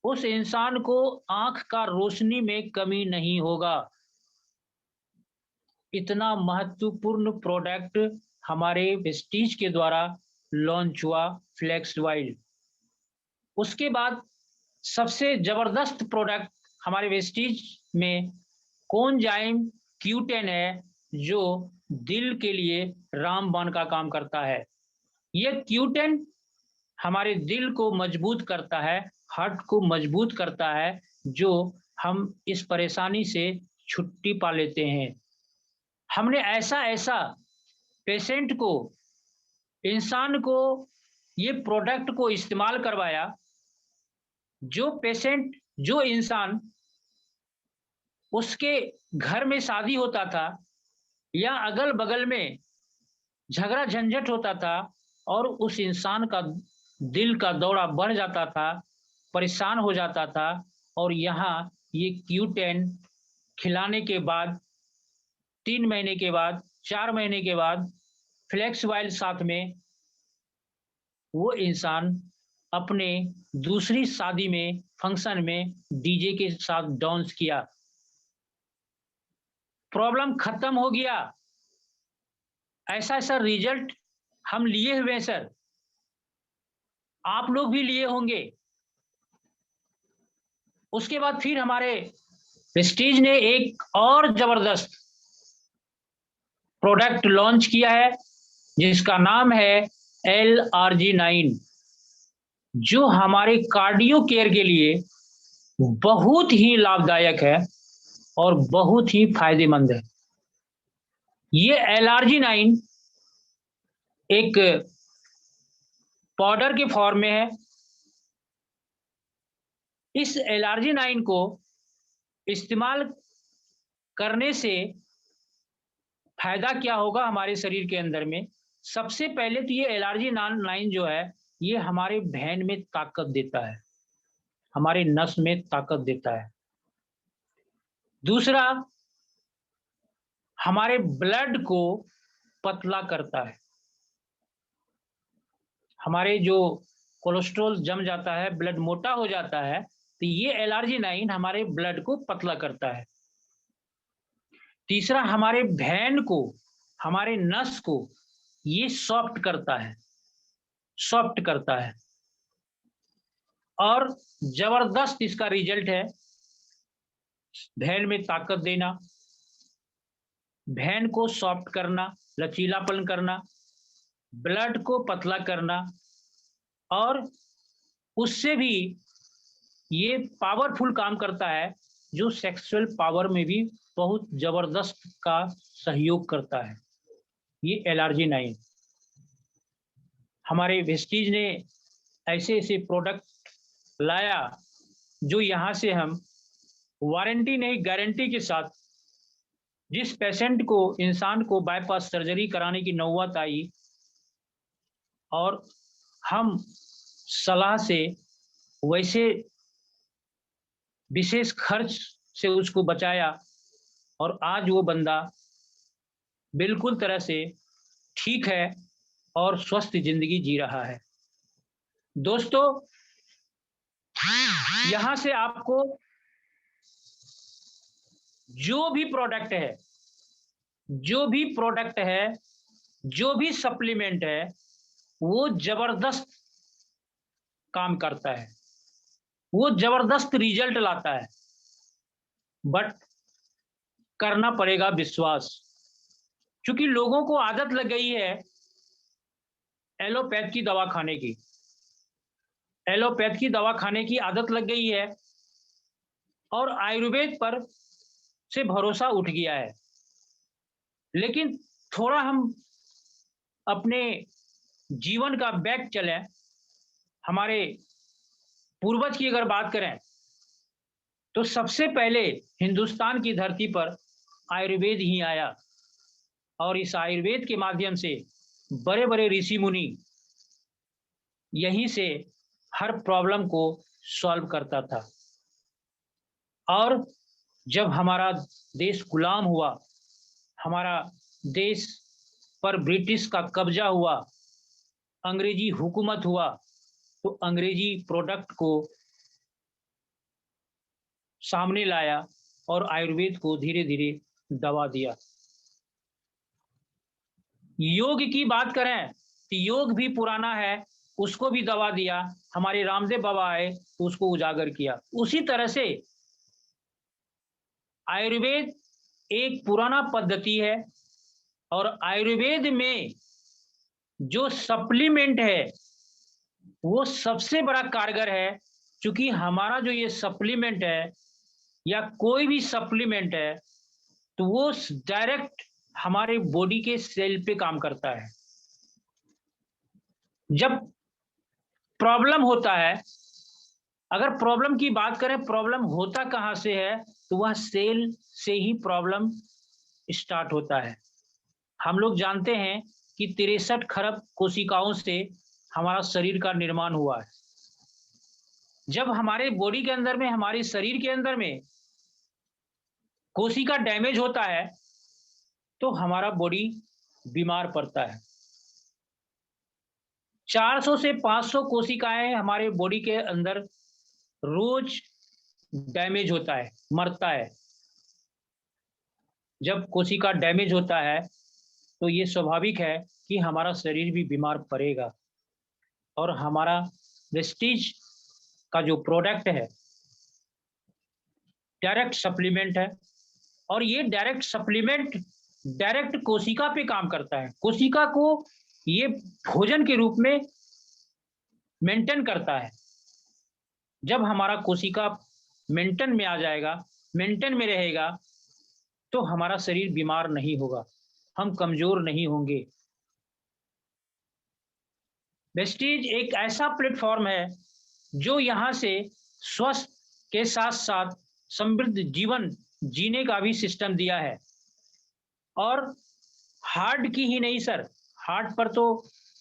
उस इंसान को आँख का रोशनी में कमी नहीं होगा। इतना महत्वपूर्ण प्रोडक्ट हमारे वेस्टीज के द्वारा लॉन्च हुआ फ्लैक्स ऑयल। उसके बाद सबसे ज़बरदस्त प्रोडक्ट हमारे वेस्टीज में कोएंजाइम Q10 है, जो दिल के लिए रामबाण का काम करता है। ये Q10 हमारे दिल को मजबूत करता है, हार्ट को मजबूत करता है, जो हम इस परेशानी से छुट्टी पा लेते हैं। हमने ऐसा-ऐसा पेशेंट को, इंसान को ये प्रोडक्ट को इस्तेमाल करवाया, जो इंसान उसके घर में शादी होता था या अगल-बगल में झगड़ा झंझट होता था और उस इंसान का दिल का दौरा बढ़ जाता था, परेशान हो जाता था और यहाँ ये Q10 खिलाने के बाद 3 महीने के बाद, 4 महीने के बाद फ्लेक्स वाइल साथ में वो इंसान अपने दूसरी शादी में, फंक्शन में डीजे के साथ डांस किया। प्रॉब्लम खत्म हो गया। ऐसा रिजल्ट हम लिए हुए हैं सर। आप लोग भी लिए होंगे। उसके बाद फिर हमारे प्रेस्टीज ने एक और जबरदस्त प्रोडक्ट लॉन्च किया है, जिसका नाम है LRG9, जो हमारे कार्डियो केयर के लिए बहुत ही लाभदायक है और बहुत ही फायदेमंद है। ये LRG9 एक पाउडर के फॉर्म में है। इस LRG9 को इस्तेमाल करने से फायदा क्या होगा हमारे शरीर के अंदर में? सबसे पहले तो ये LRG9 जो है, ये हमारे भेन में ताकत देता है, हमारे नस में ताकत देता है। दूसरा, हमारे ब्लड को पतला करता है। हमारे जो कोलेस्ट्रॉल जम जाता है, ब्लड मोटा हो जाता है, तो ये LRG9 हमारे ब्लड को पतला करता है। तीसरा, हमारे भेन को, हमारे नस को ये सॉफ्ट करता है, सॉफ्ट करता है। और जबरदस्त इसका रिजल्ट है, भेन में ताकत देना, भेन को सॉफ्ट करना, लचीलापन करना, ब्लड को पतला करना, और उससे भी ये पावरफुल काम करता है, जो सेक्सुअल पावर में भी बहुत जबरदस्त का सहयोग करता है ये LRG9। हमारे वेस्टीज ने ऐसे ऐसे प्रोडक्ट लाया, जो यहाँ से हम वारंटी नहीं, गारंटी के साथ, जिस पेशेंट को, इंसान को बाईपास सर्जरी कराने की नौबत आई और हम सलाह से वैसे विशेष खर्च से उसको बचाया, और आज वो बंदा बिल्कुल तरह से ठीक है और स्वस्थ जिंदगी जी रहा है। दोस्तों, यहां से आपको जो भी प्रोडक्ट है, जो भी प्रोडक्ट है, जो भी सप्लीमेंट है, वो जबरदस्त काम करता है, वो जबरदस्त रिजल्ट लाता है, बट करना पड़ेगा विश्वास। क्योंकि लोगों को आदत लग गई है एलोपैथ की दवा खाने की, एलोपैथ की दवा खाने की आदत लग गई है, और आयुर्वेद पर से भरोसा उठ गया है। लेकिन थोड़ा हम अपने जीवन का बैक चलें, हमारे पूर्वज की अगर बात करें, तो सबसे पहले हिंदुस्तान की धरती पर आयुर्वेद ही आया, और इस आयुर्वेद के माध्यम से बड़े बड़े ऋषि मुनि यहीं से हर प्रॉब्लम को सॉल्व करता था। और जब हमारा देश गुलाम हुआ, हमारा देश पर ब्रिटिश का कब्जा हुआ, अंग्रेजी हुकूमत हुआ, तो अंग्रेजी प्रोडक्ट को सामने लाया और आयुर्वेद को धीरे धीरे दबा दिया। योग की बात करें तो योग भी पुराना है, उसको भी दबा दिया। हमारे रामदेव बाबा आए तो उसको उजागर किया। उसी तरह से आयुर्वेद एक पुराना पद्धति है, और आयुर्वेद में जो सप्लीमेंट है वो सबसे बड़ा कारगर है। क्योंकि हमारा जो ये सप्लीमेंट है या कोई भी सप्लीमेंट है, तो वो डायरेक्ट हमारे बॉडी के सेल पे काम करता है। जब प्रॉब्लम होता है, अगर प्रॉब्लम की बात करें, प्रॉब्लम होता कहां से है, तो वह सेल से ही प्रॉब्लम स्टार्ट होता है। हम लोग जानते हैं कि 63 खरब कोशिकाओं से हमारा शरीर का निर्माण हुआ है। जब हमारे बॉडी के अंदर में, हमारे शरीर के अंदर में कोशिका डैमेज होता है, तो हमारा बॉडी बीमार पड़ता है। 400 से 500 कोशिकाएं हमारे बॉडी के अंदर रोज डैमेज होता है, मरता है। जब कोशिका डैमेज होता है तो ये स्वाभाविक है कि हमारा शरीर भी बीमार पड़ेगा। और हमारा वेस्टीज का जो प्रोडक्ट है, डायरेक्ट सप्लीमेंट है, और ये डायरेक्ट सप्लीमेंट डायरेक्ट कोशिका पे काम करता है। कोशिका को ये भोजन के रूप में मेंटेन करता है। जब हमारा कोशिका मेंटेन में आ जाएगा, मेंटेन में रहेगा, तो हमारा शरीर बीमार नहीं होगा, हम कमजोर नहीं होंगे। वेस्टीज एक ऐसा प्लेटफॉर्म है जो यहाँ से स्वस्थ के साथ साथ समृद्ध जीवन जीने का भी सिस्टम दिया है। और हार्ट की ही नहीं सर, हार्ट पर तो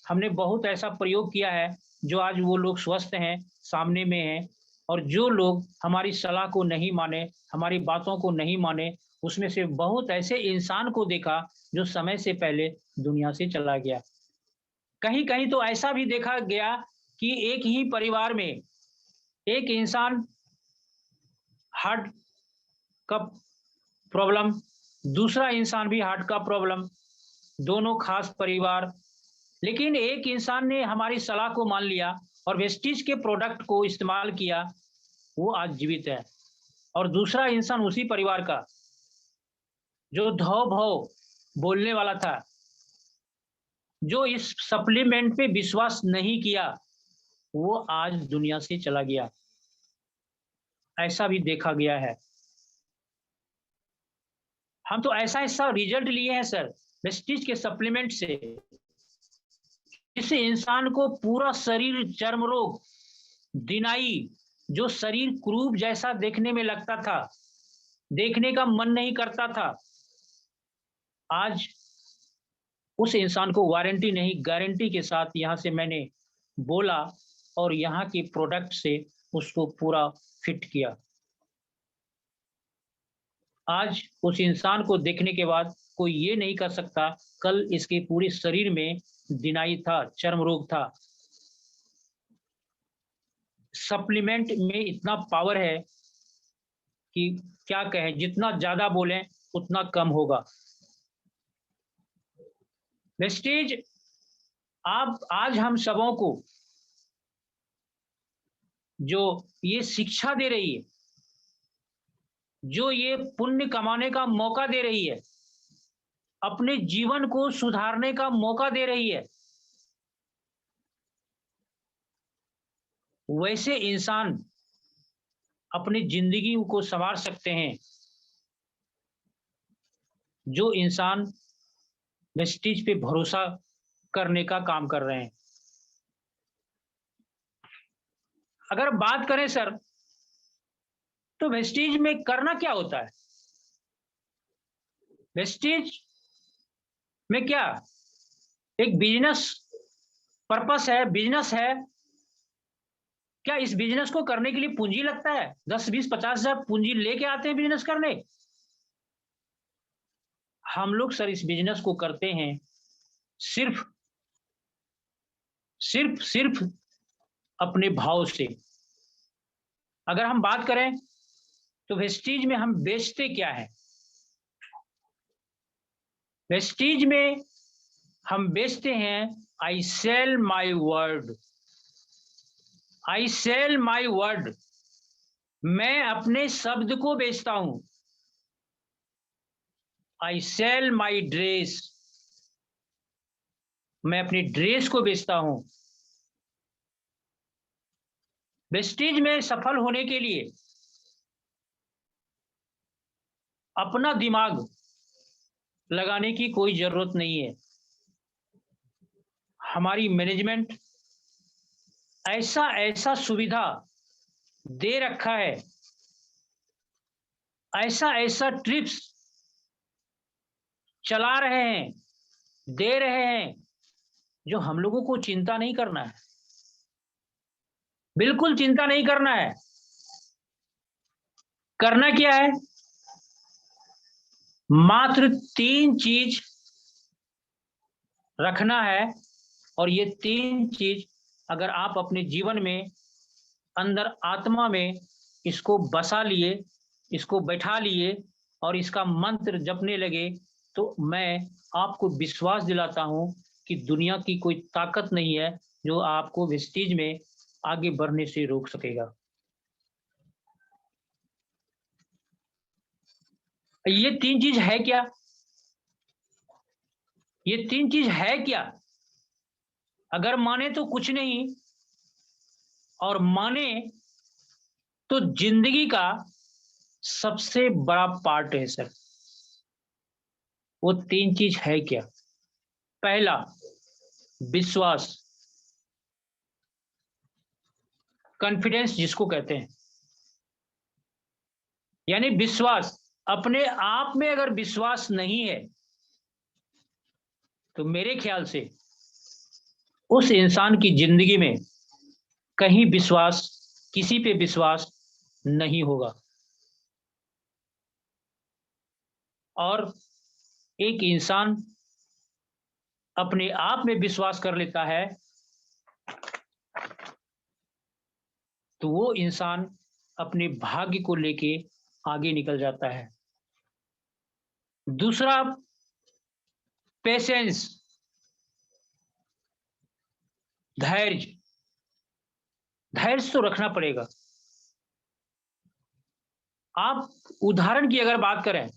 हमने बहुत ऐसा प्रयोग किया है जो आज वो लोग स्वस्थ हैं, सामने में हैं। और जो लोग हमारी सलाह को नहीं माने, हमारी बातों को नहीं माने, उसमें से बहुत ऐसे इंसान को देखा जो समय से पहले दुनिया से चला गया। कहीं कहीं तो ऐसा भी देखा गया कि एक ही परिवार में एक इंसान हार्ट का प्रॉब्लम, दूसरा इंसान भी हार्ट का प्रॉब्लम, दोनों खास परिवार, लेकिन एक इंसान ने हमारी सलाह को मान लिया और वेस्टीज के प्रोडक्ट को इस्तेमाल किया, वो आज जीवित है। और दूसरा इंसान उसी परिवार का जो धौ भौ बोलने वाला था, जो इस सप्लीमेंट पे विश्वास नहीं किया, वो आज दुनिया से चला गया। ऐसा भी देखा गया है। हम तो ऐसा ऐसा रिजल्ट लिए हैं सर वेस्टीज के सप्लीमेंट से, जिससे इंसान को पूरा शरीर चर्म रोग, दिनाई, जो शरीर क्रूब जैसा देखने में लगता था, देखने का मन नहीं करता था, आज उस इंसान को वारंटी नहीं गारंटी के साथ यहाँ से मैंने बोला और यहाँ के प्रोडक्ट से उसको पूरा फिट किया। आज उस इंसान को देखने के बाद कोई ये नहीं कर सकता कल इसके पूरे शरीर में दिनाई था, चर्म रोग था। सप्लीमेंट में इतना पावर है कि क्या कहें, जितना ज्यादा बोलें उतना कम होगा। वेस्टीज आप आज हम सबों को जो ये शिक्षा दे रही है, जो ये पुण्य कमाने का मौका दे रही है, अपने जीवन को सुधारने का मौका दे रही है, वैसे इंसान अपनी जिंदगी को संवार सकते हैं जो इंसान वेस्टीज पे भरोसा करने का काम कर रहे हैं। अगर बात करें सर तो वेस्टीज में करना क्या होता है? वेस्टीज में क्या एक बिजनेस पर्पस है, बिजनेस है। क्या इस बिजनेस को करने के लिए पूंजी लगता है? 10, 20, 50 हजार पूंजी लेके आते हैं बिजनेस करने। हम लोग सर इस बिजनेस को करते हैं सिर्फ सिर्फ सिर्फ अपने भाव से। अगर हम बात करें तो वेस्टीज में हम बेचते क्या है? वेस्टीज में हम बेचते हैं I sell my word. I sell my word, मैं अपने शब्द को बेचता हूं। आई सेल माई ड्रेस, मैं अपनी ड्रेस को बेचता हूं। वेस्टीज में सफल होने के लिए अपना दिमाग लगाने की कोई जरूरत नहीं है। हमारी मैनेजमेंट ऐसा ऐसा सुविधा दे रखा है, ऐसा ऐसा ट्रिप्स चला रहे हैं, दे रहे हैं, जो हम लोगों को चिंता नहीं करना है, बिल्कुल चिंता नहीं करना है। करना क्या है? मात्र 3 चीज रखना है, और ये 3 चीज अगर आप अपने जीवन में अंदर आत्मा में इसको बसा लिए, इसको बैठा लिए और इसका मंत्र जपने लगे, तो मैं आपको विश्वास दिलाता हूं कि दुनिया की कोई ताकत नहीं है जो आपको वेस्टीज में आगे बढ़ने से रोक सकेगा। ये 3 चीज है क्या? ये 3 चीज है क्या? अगर माने तो कुछ नहीं, और माने तो जिंदगी का सबसे बड़ा पार्ट है सर। वो 3 चीज है क्या? पहला, विश्वास, कॉन्फिडेंस जिसको कहते हैं, यानी विश्वास। अपने आप में अगर विश्वास नहीं है तो मेरे ख्याल से उस इंसान की जिंदगी में कहीं विश्वास, किसी पे विश्वास नहीं होगा। और एक इंसान अपने आप में विश्वास कर लेता है तो वो इंसान अपने भाग्य को लेके आगे निकल जाता है। दूसरा, पेशेंस, धैर्य। धैर्य तो रखना पड़ेगा। आप उदाहरण की अगर बात करें,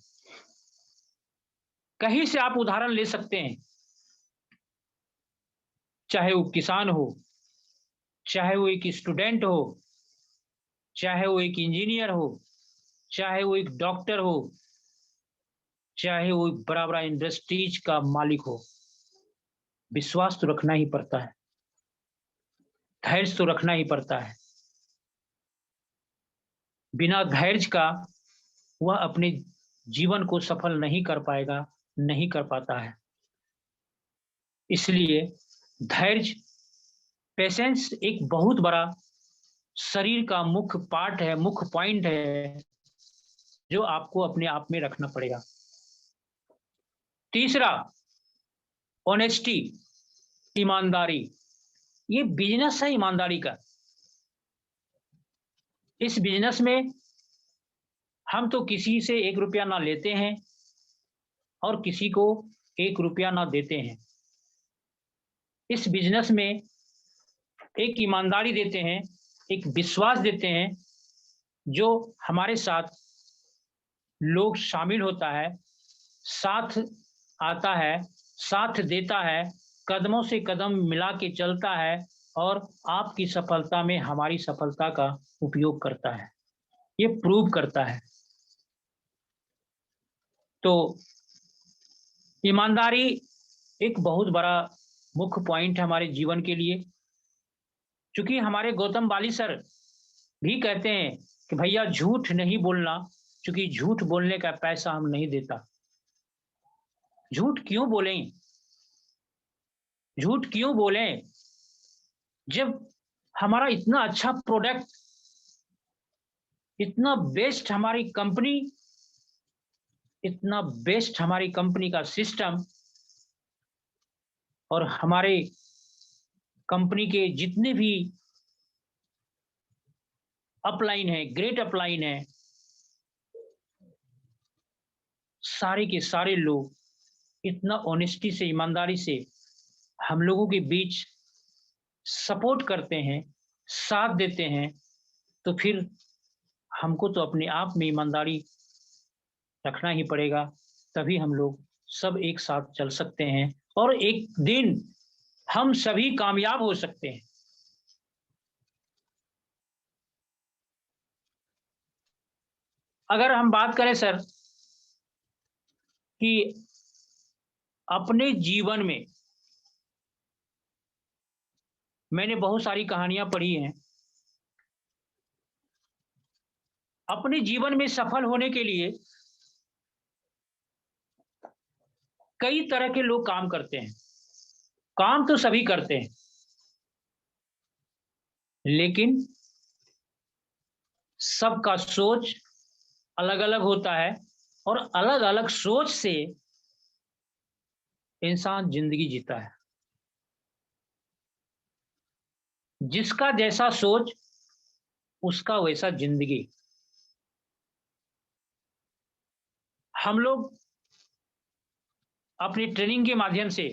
कहीं से आप उदाहरण ले सकते हैं, चाहे वो किसान हो, चाहे वो एक स्टूडेंट हो, चाहे वो एक इंजीनियर हो, चाहे वो एक डॉक्टर हो, चाहे वो बड़ा बड़ा इंडस्ट्रीज का मालिक हो, विश्वास तो रखना ही पड़ता है, धैर्य तो रखना ही पड़ता है। बिना धैर्य का वह अपने जीवन को सफल नहीं कर पाएगा, नहीं कर पाता है। इसलिए धैर्य, पेशेंस एक बहुत बड़ा शरीर का मुख्य पार्ट है, मुख्य पॉइंट है, जो आपको अपने आप में रखना पड़ेगा। तीसरा, ऑनेस्टी, ईमानदारी। ये बिजनेस है ईमानदारी का। इस बिजनेस में हम तो किसी से 1 रुपया ना लेते हैं और किसी को 1 रुपया ना देते हैं। इस बिजनेस में एक ईमानदारी देते हैं, एक विश्वास देते हैं, जो हमारे साथ लोग शामिल होता है, साथ आता है, साथ देता है, कदमों से कदम मिला के चलता है और आपकी सफलता में हमारी सफलता का उपयोग करता है। ये प्रूव करता है। तो ईमानदारी एक बहुत बड़ा मुख्य पॉइंट है हमारे जीवन के लिए। चूंकि हमारे गौतम बाली सर भी कहते हैं कि भैया झूठ नहीं बोलना, क्योंकि झूठ बोलने का पैसा हम नहीं देता। झूठ क्यों बोलें? झूठ क्यों बोलें जब हमारा इतना अच्छा प्रोडक्ट, इतना बेस्ट हमारी कंपनी, इतना बेस्ट हमारी कंपनी का सिस्टम, और हमारे कंपनी के जितने भी अपलाइन है, ग्रेट अपलाइन है, सारे के सारे लोग इतना ऑनेस्टी से, ईमानदारी से हम लोगों के बीच सपोर्ट करते हैं, साथ देते हैं, तो फिर हमको तो अपने आप में ईमानदारी रखना ही पड़ेगा। तभी हम लोग सब एक साथ चल सकते हैं और एक दिन हम सभी कामयाब हो सकते हैं। अगर हम बात करें सर कि अपने जीवन में मैंने बहुत सारी कहानियां पढ़ी हैं। अपने जीवन में सफल होने के लिए कई तरह के लोग काम करते हैं। काम तो सभी करते हैं, लेकिन सबका सोच अलग अलग होता है, और अलग अलग सोच से इंसान जिंदगी जीता है। जिसका जैसा सोच उसका वैसा जिंदगी। हम लोग अपनी ट्रेनिंग के माध्यम से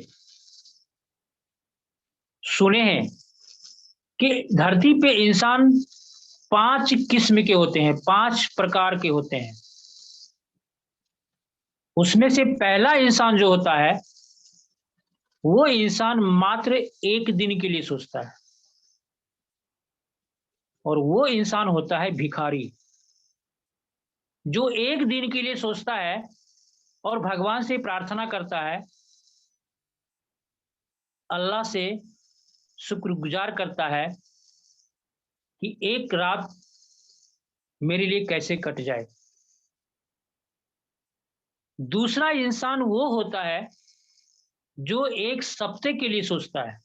सुने हैं कि धरती पे इंसान 5 किस्म के होते हैं, 5 प्रकार के होते हैं। उसमें से पहला इंसान जो होता है वो इंसान मात्र एक दिन के लिए सोचता है, और वो इंसान होता है भिखारी, जो एक दिन के लिए सोचता है और भगवान से प्रार्थना करता है, अल्लाह से शुक्रगुजार करता है कि एक रात मेरे लिए कैसे कट जाए। दूसरा इंसान वो होता है जो एक सप्ते के लिए सोचता है।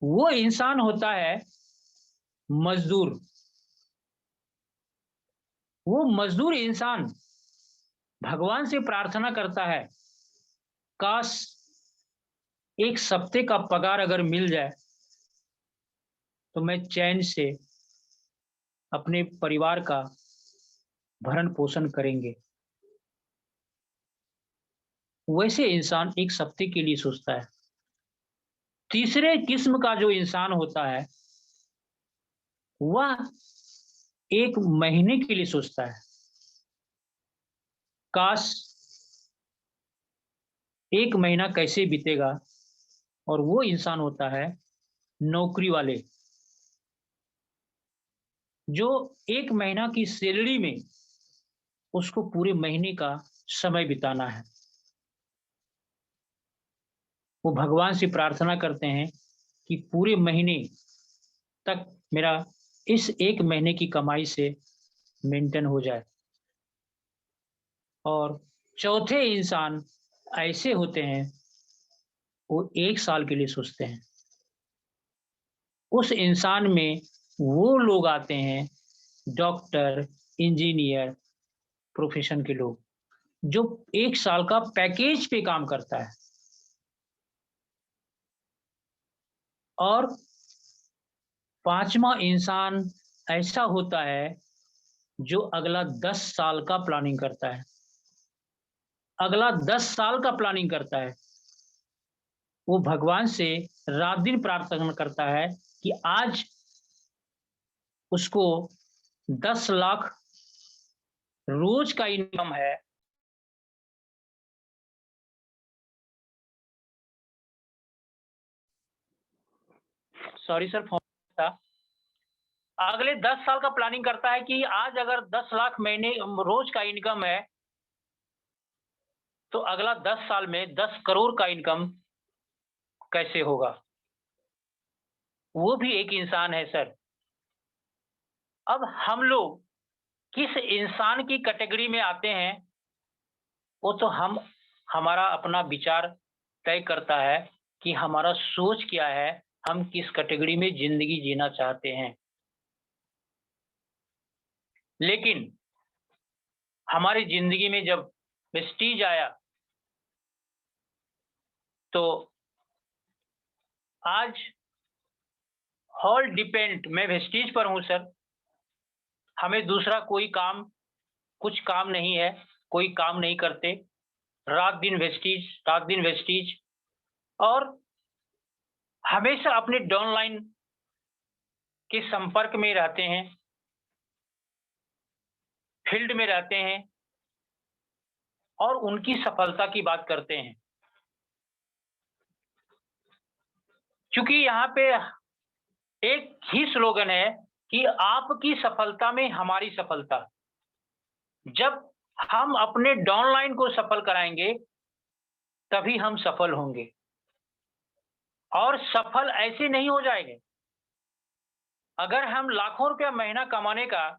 वो इंसान होता है मजदूर। वो मजदूर इंसान भगवान से प्रार्थना करता है, काश एक सप्ते का पगार अगर मिल जाए तो मैं चैन से अपने परिवार का भरण पोषण करेंगे। वैसे इंसान एक सप्ते के लिए सोचता है। तीसरे किस्म का जो इंसान होता है वह एक महीने के लिए सोचता है, काश एक महीना कैसे बीतेगा। और वो इंसान होता है नौकरी वाले, जो एक महीना की सैलरी में उसको पूरे महीने का समय बिताना है। वो भगवान से प्रार्थना करते हैं कि पूरे महीने तक मेरा इस एक महीने की कमाई से मेंटेन हो जाए। और चौथे इंसान ऐसे होते हैं, वो एक साल के लिए सोचते हैं। उस इंसान में वो लोग आते हैं, डॉक्टर, इंजीनियर, प्रोफेशन के लोग, जो एक साल का पैकेज पे काम करता है। और पांचवा इंसान ऐसा होता है जो अगला 10 साल का प्लानिंग करता है। अगला 10 साल का प्लानिंग करता है। वो भगवान से रात दिन प्रार्थना करता है कि आज उसको 10 लाख रोज का इनकम है। सॉरी सर, फोन था। अगले 10 साल का प्लानिंग करता है कि आज अगर 10 लाख महीने रोज का इनकम है तो अगला 10 साल में 10 करोड़ का इनकम कैसे होगा। वो भी एक इंसान है सर। अब हम लोग किस इंसान की कैटेगरी में आते हैं वो तो हमारा अपना विचार तय करता है कि हमारा सोच क्या है, हम किस कैटेगरी में जिंदगी जीना चाहते हैं। लेकिन हमारी जिंदगी में जब वेस्टीज आया तो आज ऑल डिपेंड, मैं वेस्टीज पर हूं सर। हमें दूसरा कोई काम, कुछ काम नहीं है, कोई काम नहीं करते, रात दिन वेस्टीज, रात दिन वेस्टीज। और हमेशा अपने डाउनलाइन के संपर्क में रहते हैं, फील्ड में रहते हैं और उनकी सफलता की बात करते हैं। क्योंकि यहाँ पे एक ही स्लोगन है कि आपकी सफलता में हमारी सफलता। जब हम अपने डाउनलाइन को सफल कराएंगे तभी हम सफल होंगे। और सफल ऐसे नहीं हो जाएंगे। अगर हम लाखों रुपया महीना कमाने का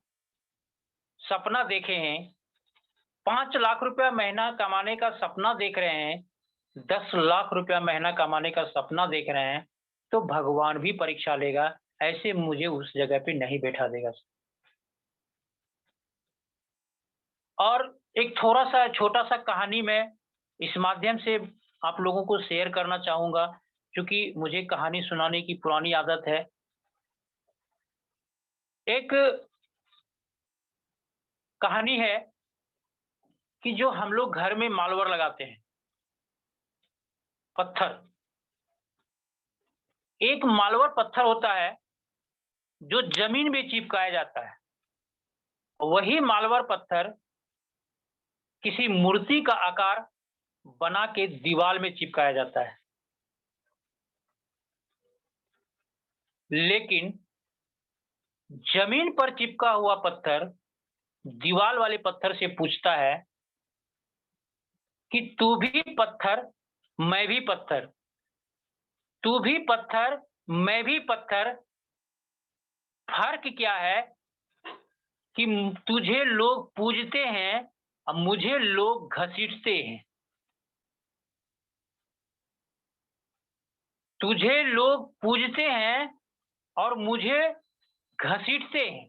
सपना देखे हैं, 5 लाख रुपया महीना कमाने का सपना देख रहे हैं, 10 लाख रुपया महीना कमाने का सपना देख रहे हैं, तो भगवान भी परीक्षा लेगा, ऐसे मुझे उस जगह पे नहीं बैठा देगा। और एक थोड़ा सा छोटा सा कहानी मैं इस माध्यम से आप लोगों को शेयर करना चाहूंगा, क्योंकि मुझे कहानी सुनाने की पुरानी आदत है। एक कहानी है कि जो हम लोग घर में मालवर लगाते हैं, पत्थर। एक मालवर पत्थर होता है जो जमीन में चिपकाया जाता है। वही मालवर पत्थर किसी मूर्ति का आकार बना के दीवार में चिपकाया जाता है। लेकिन जमीन पर चिपका हुआ पत्थर दीवार वाले पत्थर से पूछता है कि तू भी पत्थर, मैं भी पत्थर, तू भी पत्थर, मैं भी पत्थर, फर्क क्या है कि तुझे लोग पूजते हैं और मुझे लोग घसीटते हैं। तुझे लोग पूजते हैं और मुझे घसीटते हैं,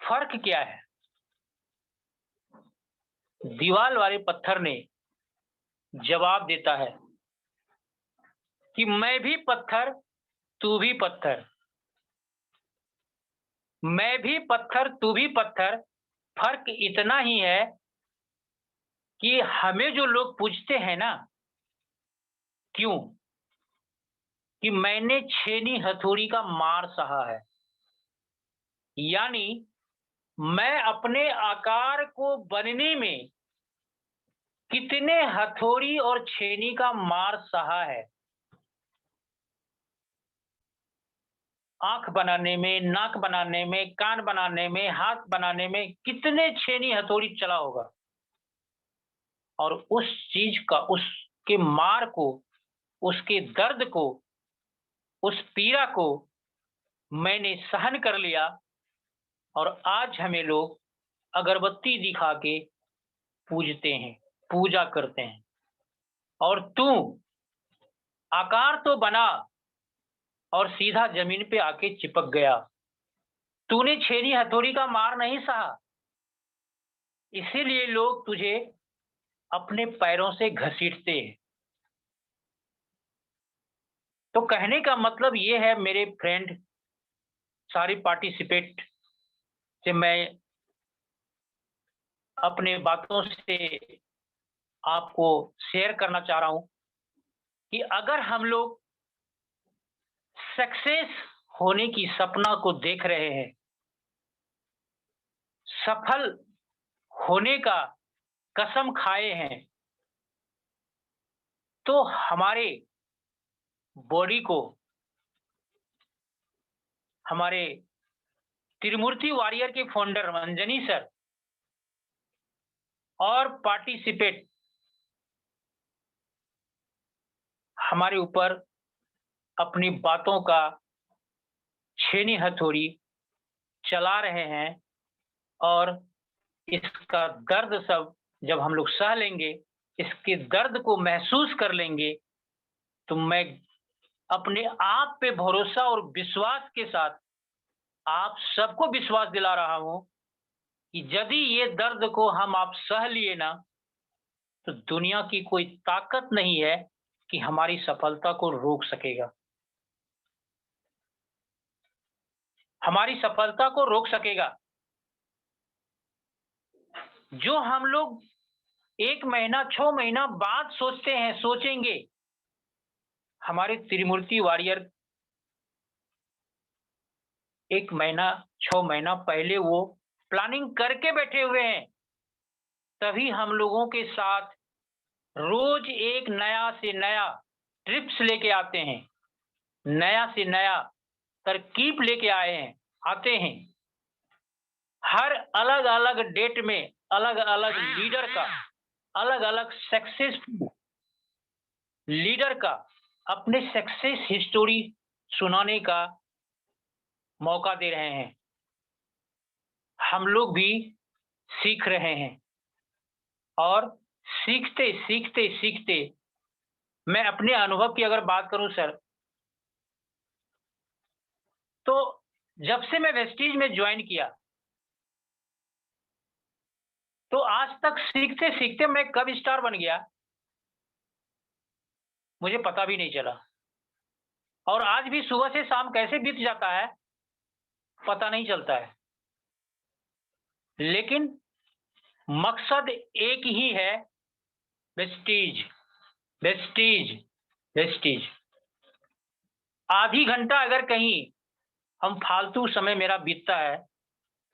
फर्क क्या है? दीवार वाले पत्थर ने जवाब देता है कि मैं भी पत्थर, तू भी पत्थर, मैं भी पत्थर, तू भी पत्थर, फर्क इतना ही है कि हमें जो लोग पूछते हैं ना, क्यों? कि मैंने छेनी हथौड़ी का मार सहा है। यानी मैं अपने आकार को बनने में कितने हथौड़ी और छेनी का मार सहा है। आंख बनाने में, नाक बनाने में, कान बनाने में, हाथ बनाने में कितने छेनी हथौड़ी चला होगा। और उस चीज का, उसके मार को, उसके दर्द को, उस पीड़ा को मैंने सहन कर लिया और आज हमें लोग अगरबत्ती दिखा के पूजते हैं, पूजा करते हैं। और तू आकार तो बना और सीधा जमीन पे आके चिपक गया। तूने छेनी हथौड़ी का मार नहीं सहा, इसीलिए लोग तुझे अपने पैरों से घसीटते हैं। तो कहने का मतलब ये है मेरे फ्रेंड, सारी पार्टिसिपेट से मैं अपने बातों से आपको शेयर करना चाह रहा हूं कि अगर हम लोग सक्सेस होने की सपना को देख रहे हैं, सफल होने का कसम खाए हैं, तो हमारे बॉडी को, हमारे त्रिमूर्ति वॉरियर के फाउंडर अंजनी सर और पार्टिसिपेट हमारे ऊपर अपनी बातों का छेनी हथौड़ी चला रहे हैं। और इसका दर्द सब जब हम लोग सह लेंगे, इसके दर्द को महसूस कर लेंगे, तो मैं अपने आप पे भरोसा और विश्वास के साथ आप सबको विश्वास दिला रहा हूं कि यदि ये दर्द को हम आप सह लिए ना, तो दुनिया की कोई ताकत नहीं है कि हमारी सफलता को रोक सकेगा, हमारी सफलता को रोक सकेगा। जो हम लोग 1 महीना, 6 महीना बाद सोचते हैं, सोचेंगे, हमारे त्रिमूर्ति वॉरियर 1 महीना, 6 महीना पहले वो प्लानिंग करके बैठे हुए हैं। तभी हम लोगों के साथ रोज एक नया से नया ट्रिप्स लेके आते हैं, नया से नया तरकीब लेके आते हैं। हर अलग अलग डेट में अलग अलग लीडर का, अलग अलग सक्सेसफुल लीडर का अपने सक्सेस हिस्टोरी सुनाने का मौका दे रहे हैं। हम लोग भी सीख रहे हैं और सीखते सीखते सीखते, मैं अपने अनुभव की अगर बात करूं सर, तो जब से मैं वेस्टीज में ज्वाइन किया, तो आज तक सीखते सीखते मैं कब स्टार बन गया मुझे पता भी नहीं चला, और आज भी सुबह से शाम कैसे बीत जाता है पता नहीं चलता है। लेकिन मकसद एक ही है, वेस्टीज, वेस्टीज, वेस्टीज। आधी घंटा अगर कहीं हम फालतू समय मेरा बीतता है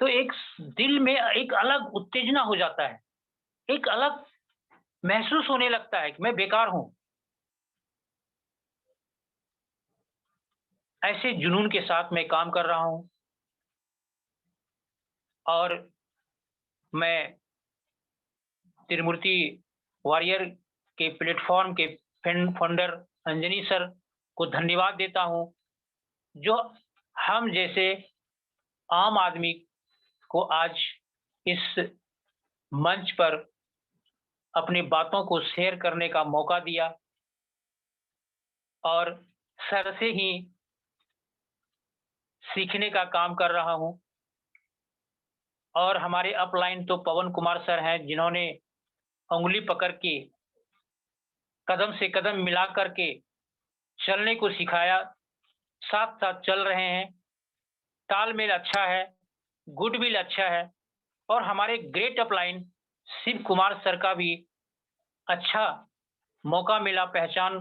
तो एक दिल में एक अलग उत्तेजना हो जाता है, एक अलग महसूस होने लगता है कि मैं बेकार हूं। ऐसे जुनून के साथ मैं काम कर रहा हूं, और मैं त्रिमूर्ति वॉरियर के प्लेटफॉर्म के फाउंडर अंजनी सर को धन्यवाद देता हूं, जो हम जैसे आम आदमी को आज इस मंच पर अपनी बातों को शेयर करने का मौका दिया, और सर से ही सीखने का काम कर रहा हूं। और हमारे अपलाइन तो पवन कुमार सर हैं, जिन्होंने उंगली पकड़ के कदम से कदम मिला करके चलने को सिखाया, साथ साथ चल रहे हैं, तालमेल अच्छा है, गुडविल अच्छा है। और हमारे great upline Shiv Kumar sir का भी अच्छा मौका मिला पहचान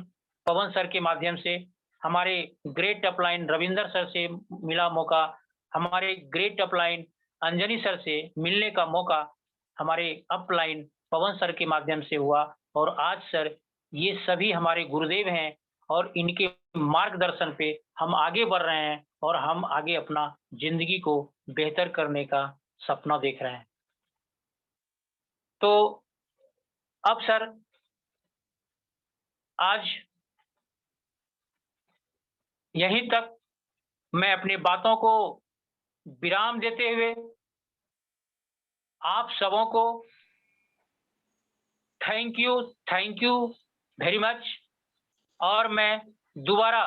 पवन सर के माध्यम से, हमारे ग्रेट अपलाइन रविंदर सर से मिला मौका, हमारे ग्रेट अपलाइन अंजनी सर से मिलने का मौका हमारे अपलाइन पवन सर के माध्यम से हुआ। और आज सर ये सभी हमारे गुरुदेव हैं, और इनके मार्गदर्शन पे हम आगे बढ़ रहे हैं, और हम आगे अपना जिंदगी को बेहतर करने का सपना देख रहे हैं। तो अब सर आज यहीं तक मैं अपनी बातों को विराम देते हुए आप सबों को थैंक यू वेरी मच। और मैं दोबारा